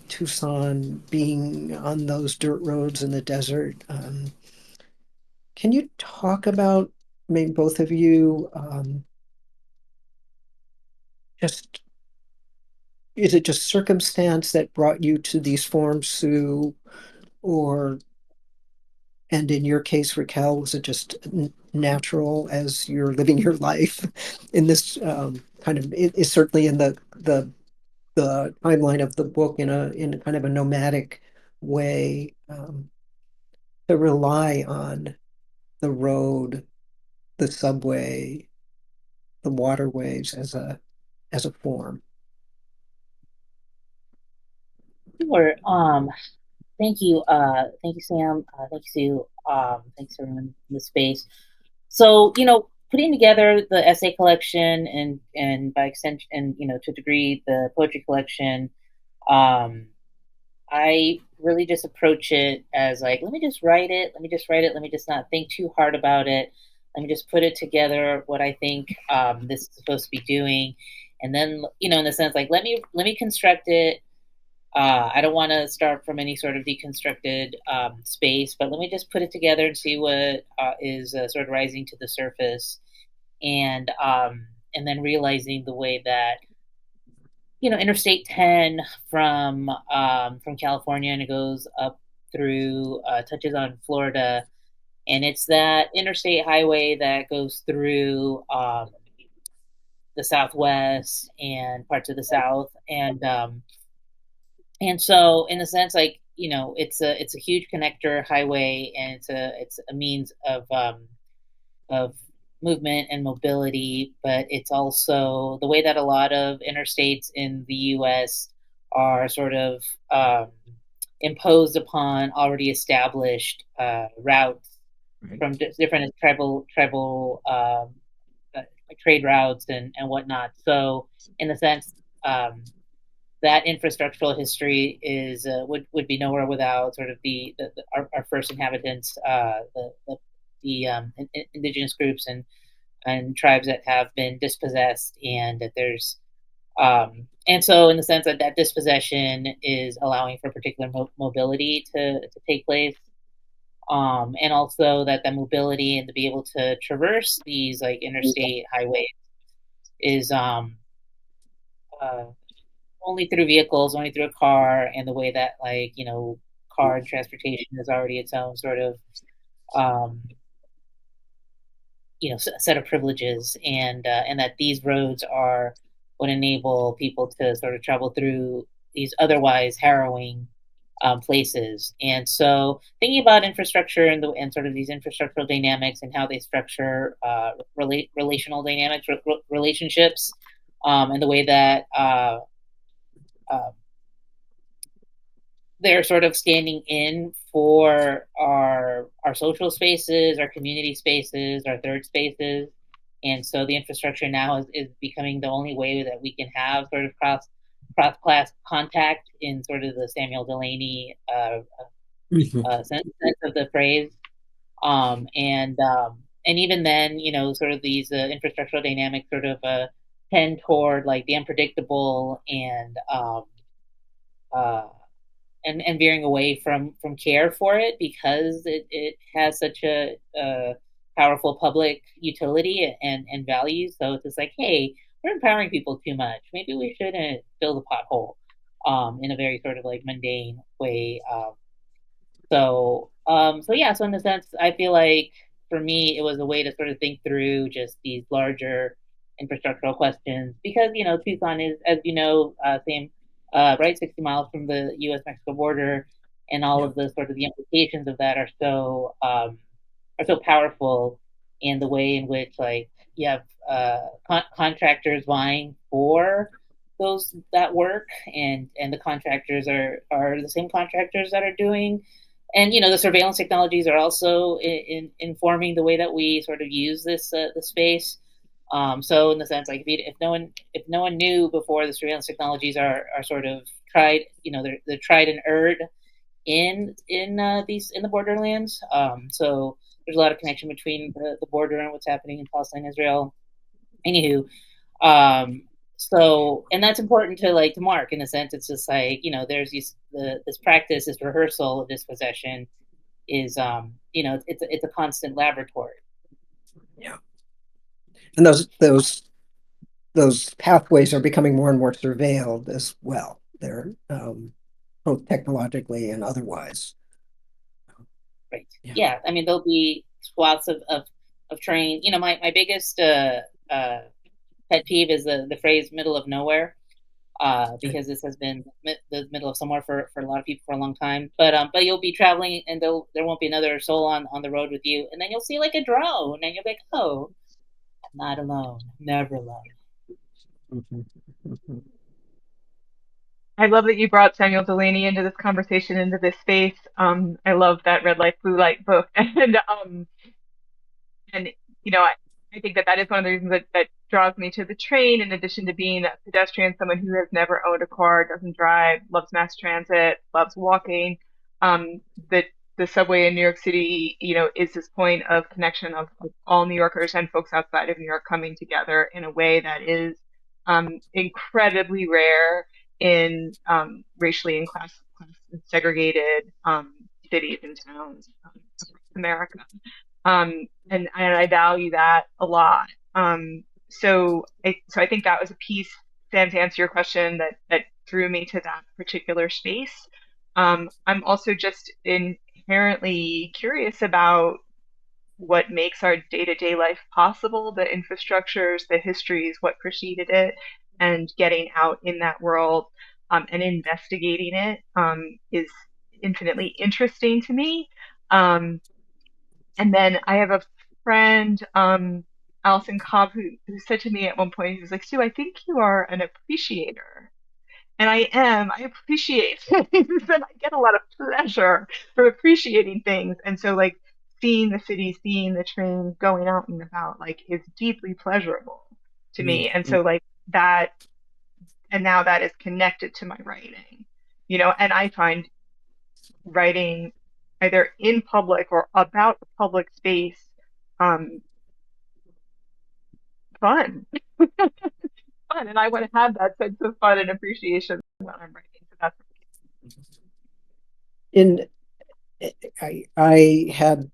S2: Tucson, being on those dirt roads in the desert. Can you talk about, maybe both of you, just, is it just circumstance that brought you to these forms, Sue, or, and in your case, Raquel, was it just natural as you're living your life in this kind of, it is certainly in the timeline of the book in a kind of a nomadic way, to rely on the road, the subway, the waterways as a form.
S3: Sure. Thank you. Thank you, Sam. Thank you, Sue. Thanks everyone in the space. So, putting together the essay collection and by extension, and to a degree, the poetry collection, um, I really just approach it as like, let me just write it. Let me just write it. Let me just not think too hard about it. Let me just put it together, what I think this is supposed to be doing, and then in the sense like let me construct it. I don't want to start from any sort of deconstructed space, but let me just put it together and see what is sort of rising to the surface, and then realizing the way that Interstate 10 from California, and it goes up through touches on Florida, and it's that interstate highway that goes through the Southwest and parts of the South, and so in a sense, like it's a huge connector highway, and it's a means of movement and mobility, but it's also the way that a lot of interstates in the U.S. are sort of imposed upon already established routes from different tribal trade routes and whatnot. So in a sense, that infrastructural history is would be nowhere without sort of our first inhabitants, the indigenous groups and tribes that have been dispossessed, and that there's and so in the sense that dispossession is allowing for particular mobility to take place, and also that mobility and to be able to traverse these like interstate highways is uh, only through vehicles, only through a car, and the way that car and transportation is already its own sort of um, set of privileges, and that these roads are what enable people to sort of travel through these otherwise harrowing places. And so thinking about infrastructure and sort of these infrastructural dynamics and how they structure relational dynamics, relationships, and the way that uh, they're sort of standing in for our social spaces, our community spaces, our third spaces. And so the infrastructure now is becoming the only way that we can have sort of cross class contact in sort of the Samuel Delaney sense of the phrase. And even then, sort of these infrastructural dynamics sort of tend toward like the unpredictable uh, and veering away from care for it, because it has such a powerful public utility and value. So it's just like, hey, we're empowering people too much. Maybe we shouldn't fill the pothole in a very sort of like mundane way. So yeah, so in the sense, I feel like for me, it was a way to sort of think through just these larger infrastructural questions, because Tucson is, as same right, 60 miles from the U.S. Mexico border, and all of the sort of the implications of that are so powerful in the way in which like you have contractors vying for that work, and the contractors are the same contractors that are doing, and the surveillance technologies are also informing the way that we sort of use the space. So in the sense, like if no one knew before, the surveillance technologies are sort of tried, they're tried and erred in the borderlands. So there's a lot of connection between the border and what's happening in Palestine, Israel. Anywho, So, and that's important to like to mark in a sense. It's just like, you know, there's this practice, this rehearsal of dispossession is, it's a constant laboratory.
S2: Yeah. And those pathways are becoming more and more surveilled as well. They're both technologically and otherwise.
S3: Right.
S2: Yeah.
S3: Yeah. I mean, there'll be swaths of train. You know, my biggest pet peeve is the phrase middle of nowhere, because this has been the middle of somewhere for a lot of people for a long time. But you'll be traveling and there won't be another soul on the road with you. And then you'll see like a drone and you'll be like, oh, I'm not alone. Never alone.
S2: Mhm. Mhm.
S4: I love that you brought Samuel Delaney into this conversation, into this space. I love that Red Light, Blue Light book, and you know, I think that that is one of the reasons that draws me to the train. In addition to being a pedestrian, someone who has never owned a car, doesn't drive, loves mass transit, loves walking. Um, the the subway in New York City, you know, is this point of connection of all New Yorkers and folks outside of New York coming together in a way that is incredibly rare in racially and class segregated cities and towns across America. And I value that a lot. So I think that was a piece, Sam, to answer your question, that drew me to that particular space. I'm also just inherently curious about what makes our day-to-day life possible, the infrastructures, the histories, what preceded it, and getting out in that world and investigating it is infinitely interesting to me. Um, and then I have a friend, Allison Cobb, who said to me at one point, he was like, Sue, I think you are an appreciator. And I am. I appreciate things and I get a lot of pleasure from appreciating things. And so, like, seeing the city, seeing the train going out and about, like, is deeply pleasurable to me. And
S2: Mhm.
S4: so, like, that, and now that is connected to my writing, you know, and I find writing either in public or about the public space um, fun, fun, and I want to have that sense of fun and appreciation when I'm writing. So that's
S2: In I had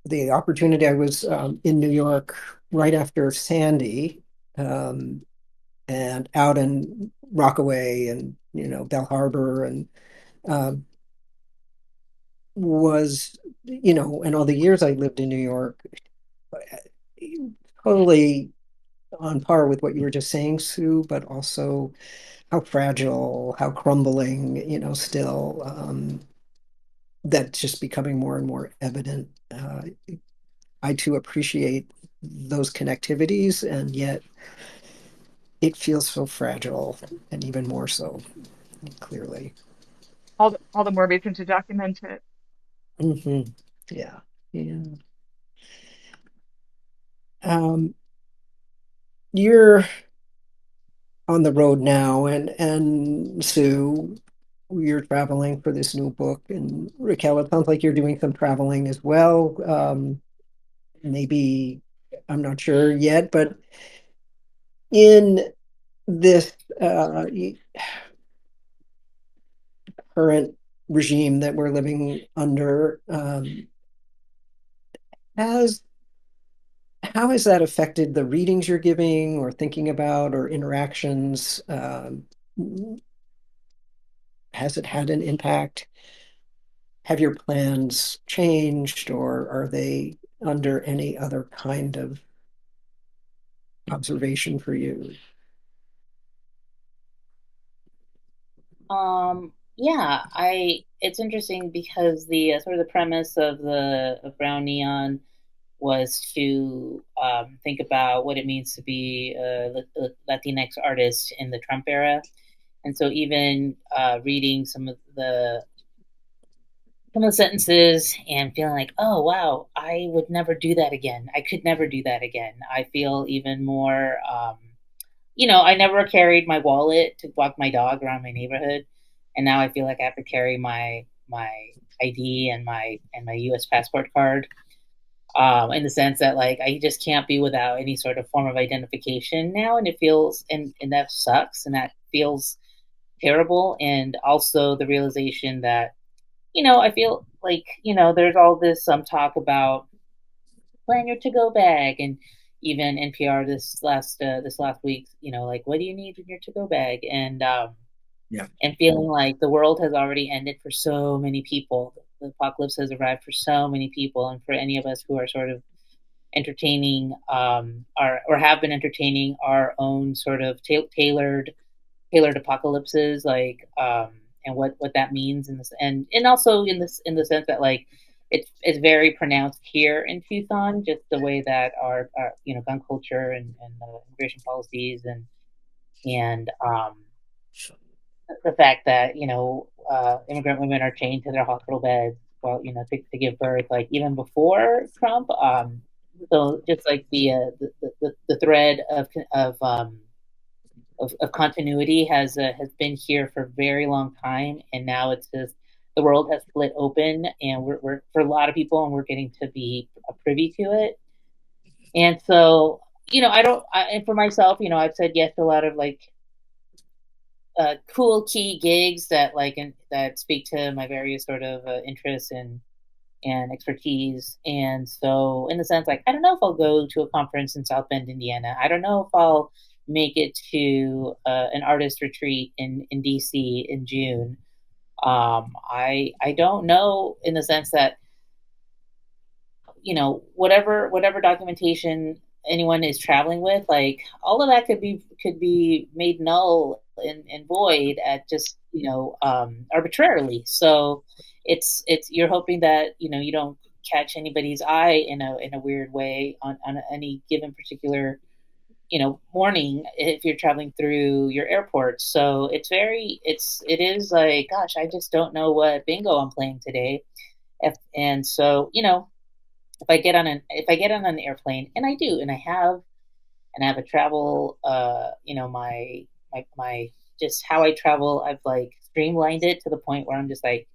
S2: the opportunity. I was in New York right after Sandy, um, and out in Rockaway and Bell Harbor, and um, was and all the years I lived in New York, totally on par with what you were just saying, Sue, but also how fragile, how crumbling, still. That's just becoming more and more evident. I too appreciate those connectivities, and yet it feels so fragile, and even more so, clearly.
S4: all the more reason to document it.
S2: Hmm. Yeah. Yeah. Um, you're on the road now, and Sue, you're traveling for this new book, and Raquel, it sounds like you're doing some traveling as well. Maybe, I'm not sure yet, but in this current regime that we're living under, has how has that affected the readings you're giving or thinking about or interactions? Has it had an impact? Have your plans changed, or are they under any other kind of observation for you?
S3: Yeah, I it's interesting because the sort of the premise of the of Brown Neon was to think about what it means to be a Latinx artist in the Trump era, and so even reading some of the sentences and feeling like, oh wow, I would never do that again. I could never do that again. I feel even more. I never carried my wallet to walk my dog around my neighborhood, and now I feel like I have to carry my ID and my U.S. passport card. in the sense that like I just can't be without any sort of form of identification now, and it feels and that sucks, and that feels terrible. And also the realization that I feel like there's all this talk about plan your to go bag, and even NPR this last week, like what do you need in your to go bag,
S2: Yeah.
S3: and feeling like the world has already ended for so many people. The apocalypse has arrived for so many people, and for any of us who are sort of entertaining our or have been entertaining our own sort of tailored apocalypses, like and what that means in this, and also in the sense that like it's very pronounced here in Tucson, just the way that our gun culture and immigration policies and the fact that immigrant women are chained to their hospital beds, well, to give birth, like even before Trump. So just like the thread of continuity has been here for a very long time, and now it's just the world has split open, and we're for a lot of people, and we're getting to be privy to it. And so I don't. And for myself, I've said yes to a lot of like cool key gigs that that speak to my various sort of interests and expertise. And so, in the sense, like, I don't know if I'll go to a conference in South Bend, Indiana. I don't know if I'll make it to an artist retreat in DC in June. I don't know, in the sense that whatever documentation anyone is traveling with, like all of that could be made null and void at just arbitrarily. So it's you're hoping that you don't catch anybody's eye in a weird way on any given particular morning if you're traveling through your airport. So it is like, gosh, I just don't know what bingo I'm playing today. And so if I get on an airplane, and I do, and I have a travel, my just how I travel, I've like streamlined it to the point where I'm just like,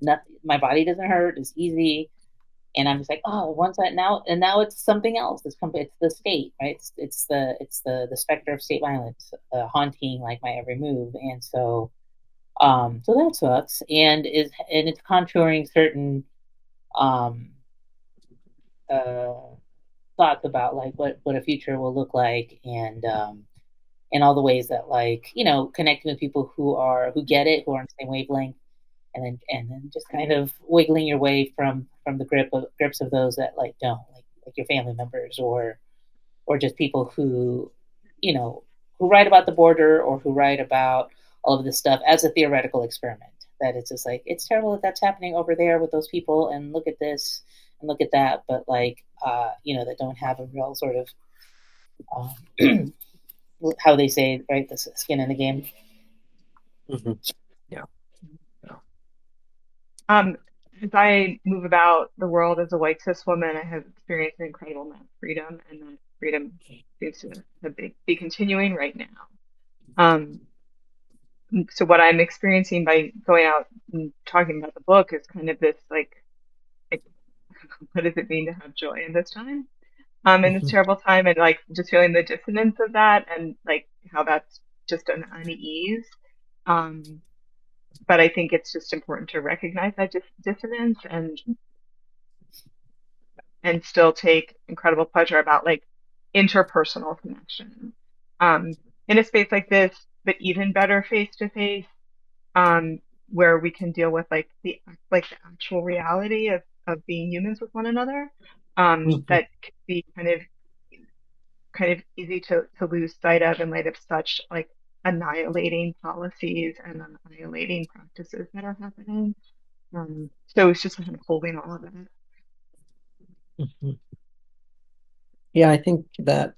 S3: nothing, my body doesn't hurt, it's easy, and I'm just like, oh, once I now it's something else. It's the state, right? It's the specter of state violence haunting like my every move, and so that sucks, and it's contouring certain um uh thoughts about like what a future will look like, and all the ways that like connecting with people who get it, who are on the same wavelength, and then just kind of wiggling your way from the grips of those that like don't, like your family members, or just people who write about the border, or who write about all of this stuff as a theoretical experiment, that it's just like it's terrible that that's happening over there with those people, and look at this and look at that, but like that don't have a real sort of um, how they say, right, the skin in the game.
S2: Mm-hmm. Yeah.
S4: As I move about the world as a white cis woman, I have experienced an incredible amount of freedom, and that freedom seems to be continuing right now. So what I'm experiencing by going out and talking about the book is kind of this like what does it mean to have joy in this time? In this terrible time, and like just feeling the dissonance of that, and like how that's just an unease. But I think it's just important to recognize that dissonance, and still take incredible pleasure about like interpersonal connection in a space like this, but even better face to face, where we can deal with the actual reality of being humans with one another. That can be kind of easy to lose sight of in light of such like annihilating policies and annihilating practices that are happening. So it's just kind of holding all of that.
S2: Mm-hmm. Yeah, I think that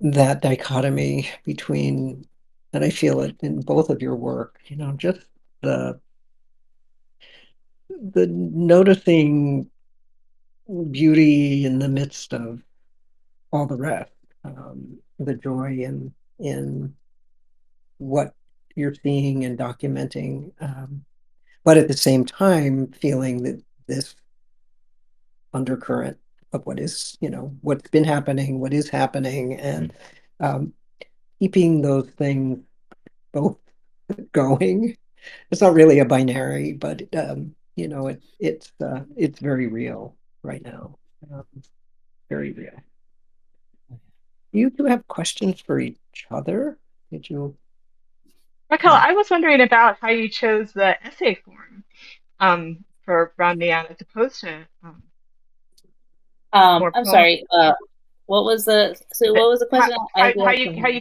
S2: dichotomy between, and I feel it in both of your work, just the the noticing beauty in the midst of all the rest, the joy in what you're seeing and documenting, but at the same time feeling that this undercurrent of what is, what's been happening, what is happening, and um, keeping those things both going. It's not really a binary, but it's very real right now. Um, very real. You two have questions for each other? Did you?
S4: Raquel, I was wondering about how you chose the essay form for Brown Neon as opposed to more
S3: I'm
S4: poem.
S3: sorry. What was the
S4: How,
S3: question? I
S4: how,
S3: feel
S4: how
S3: like
S4: you how you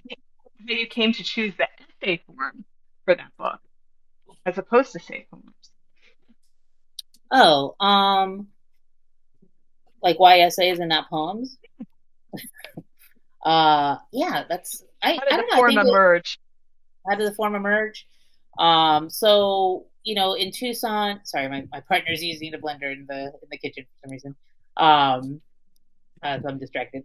S4: how you came to choose the essay form for that book as opposed to say poems.
S3: oh, like why essays and not poems? Yeah, that's
S4: How did
S3: I
S4: the
S3: don't know. I
S4: form
S3: think
S4: emerge?
S3: how did the form emerge? So in Tucson, sorry, my partner's using a blender in the kitchen for some reason. Um, so I'm distracted.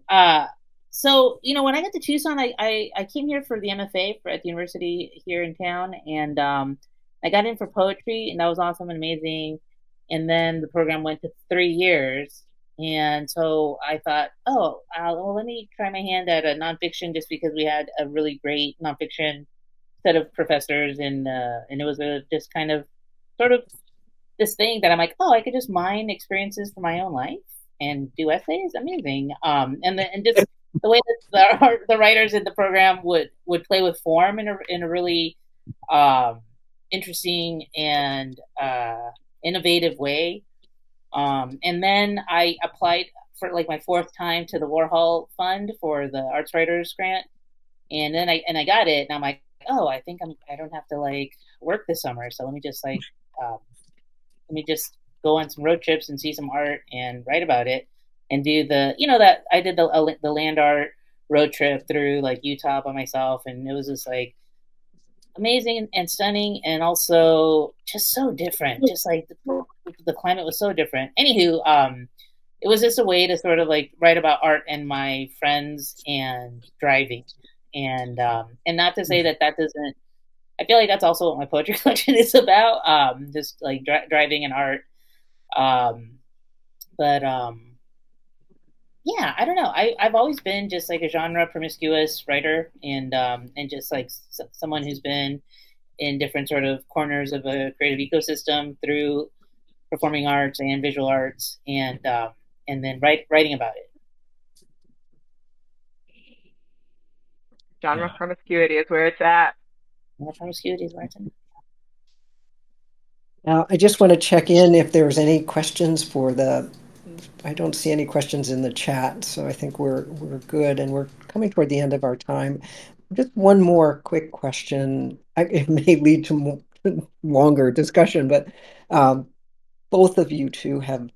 S3: So when I got to Tucson, I came here for the MFA at the university here in town, and I got in for poetry, and that was awesome and amazing. And then the program went to 3 years, and so I thought, oh, well, let me try my hand at a nonfiction, just because we had a really great nonfiction set of professors, and it was just kind of sort of this thing that I'm like, oh, I could just mine experiences from my own life and do essays. Amazing. And just the way that the writers in the program would play with form in a really um, interesting and innovative way. And then I applied for like my fourth time to the Warhol Fund for the Arts Writers Grant, and then I got it, and I'm like, oh, I don't have to like work this summer, so um, let me just go on some road trips and see some art and write about it, and do that I did the land art road trip through like Utah by myself, and it was just like amazing and stunning, and also just so different. Just like the climate was so different. Anywho, it was just a way to sort of like write about art and my friends and driving, and not to say that doesn't. I feel like that's also what my poetry collection is about. Just like driving and art. Um, but yeah, I don't know. I've always been just like a genre promiscuous writer, and just like someone who's been in different sort of corners of a creative ecosystem through performing arts and visual arts, and then writing about it.
S4: Genre promiscuity is where it's at.
S3: More promiscuity, Martin.
S2: Now, I just want to check in if there's any questions I don't see any questions in the chat, so I think we're good, and we're coming toward the end of our time. Just one more quick question. It may lead to longer discussion, but both of you two have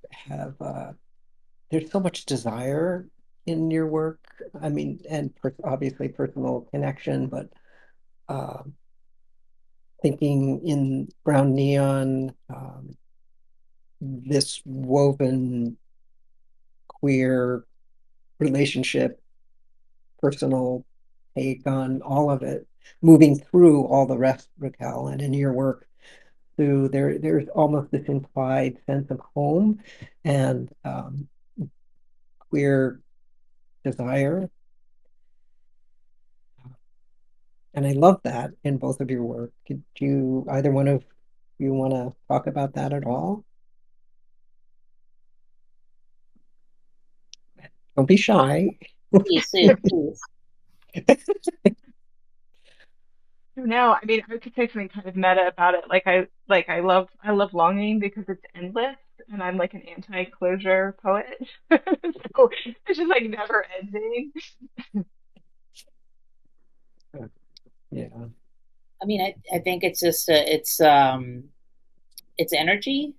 S2: there's so much desire in your work. I mean, and obviously personal connection, but uh, thinking in Brown Neon, this woven queer relationship, personal take on all of it, moving through all the rest, Raquel, and in your work through there's almost this implied sense of home and queer desire. And I love that in both of your work. Did you, either one of you want to talk about that at all? Don't be shy.
S3: Please, Sue, please.
S4: No, I mean I could say something kind of meta about it. I love longing because it's endless, and I'm like an anti-closure poet. So it's just like never ending.
S2: Yeah.
S3: I mean, I think it's just it's energy,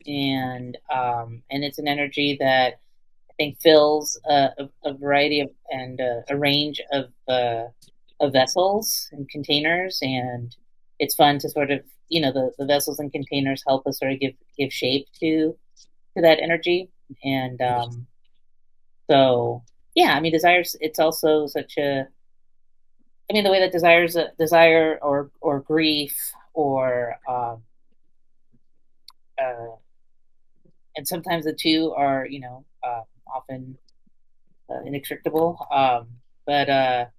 S3: and it's an energy that I think fills a variety of and a range of vessels and containers, and it's fun to sort of the vessels and containers help us sort of give shape to that energy, and so yeah, I mean, desires. It's also such a I mean, the way that desire or grief or uh, and sometimes the two are, often inextricable. But that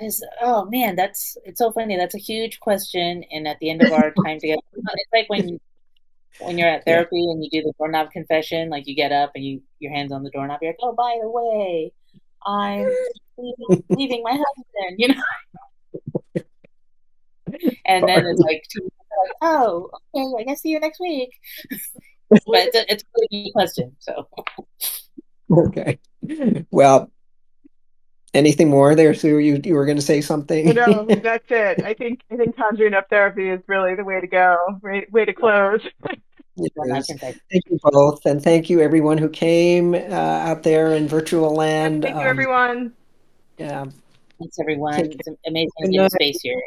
S3: is, oh man, it's so funny. That's a huge question. And at the end of our time together, it's like when you're at
S2: Yeah.
S3: therapy and you do the doorknob confession, like you get up and your hands on the doorknob, you're like, oh, by the way, I'm leaving my husband, and then it's like, oh, okay, I guess see you next week. But it's a really good question. So
S2: Okay. Well, anything more there, Sue? You were going to say something?
S4: No, that's it. I think conjuring up therapy is really the way to go. Way to close.
S2: It
S3: doorknob
S2: is.
S3: confession.
S2: Thank you both, and thank you everyone who came out there in virtual land.
S4: Thank you, everyone.
S2: Yeah,
S3: Thanks everyone.
S2: take
S3: It's amazing
S2: Good
S3: in the
S2: night.
S3: space here.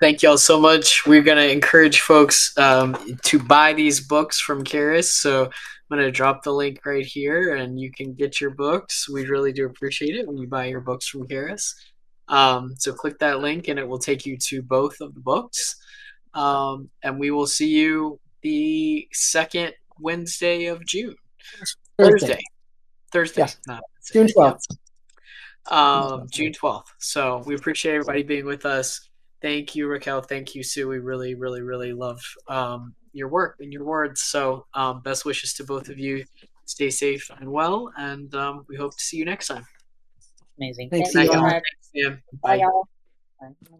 S1: Thank y'all so much. We're going to encourage folks to buy these books from Charis. So I'm going to drop the link right here and you can get your books. We really do appreciate it when you buy your books from Charis. So click that link and it will take you to both of the books. And we will see you the second Wednesday of June. Thursday.
S2: Yes.
S1: Not
S2: June
S1: Wednesday.
S2: 12th.
S1: June 12th. So we appreciate everybody being with us. Thank you, Raquel. Thank you, Sue. We really, really, really love your work and your words. So best wishes to both of you. Stay safe and well, and we hope to see you next time.
S3: Amazing.
S2: Thanks,
S3: Thanks so
S2: Ian.
S3: much.
S1: Thanks, Sam.
S3: Bye,
S1: Bye.
S3: y'all. Bye.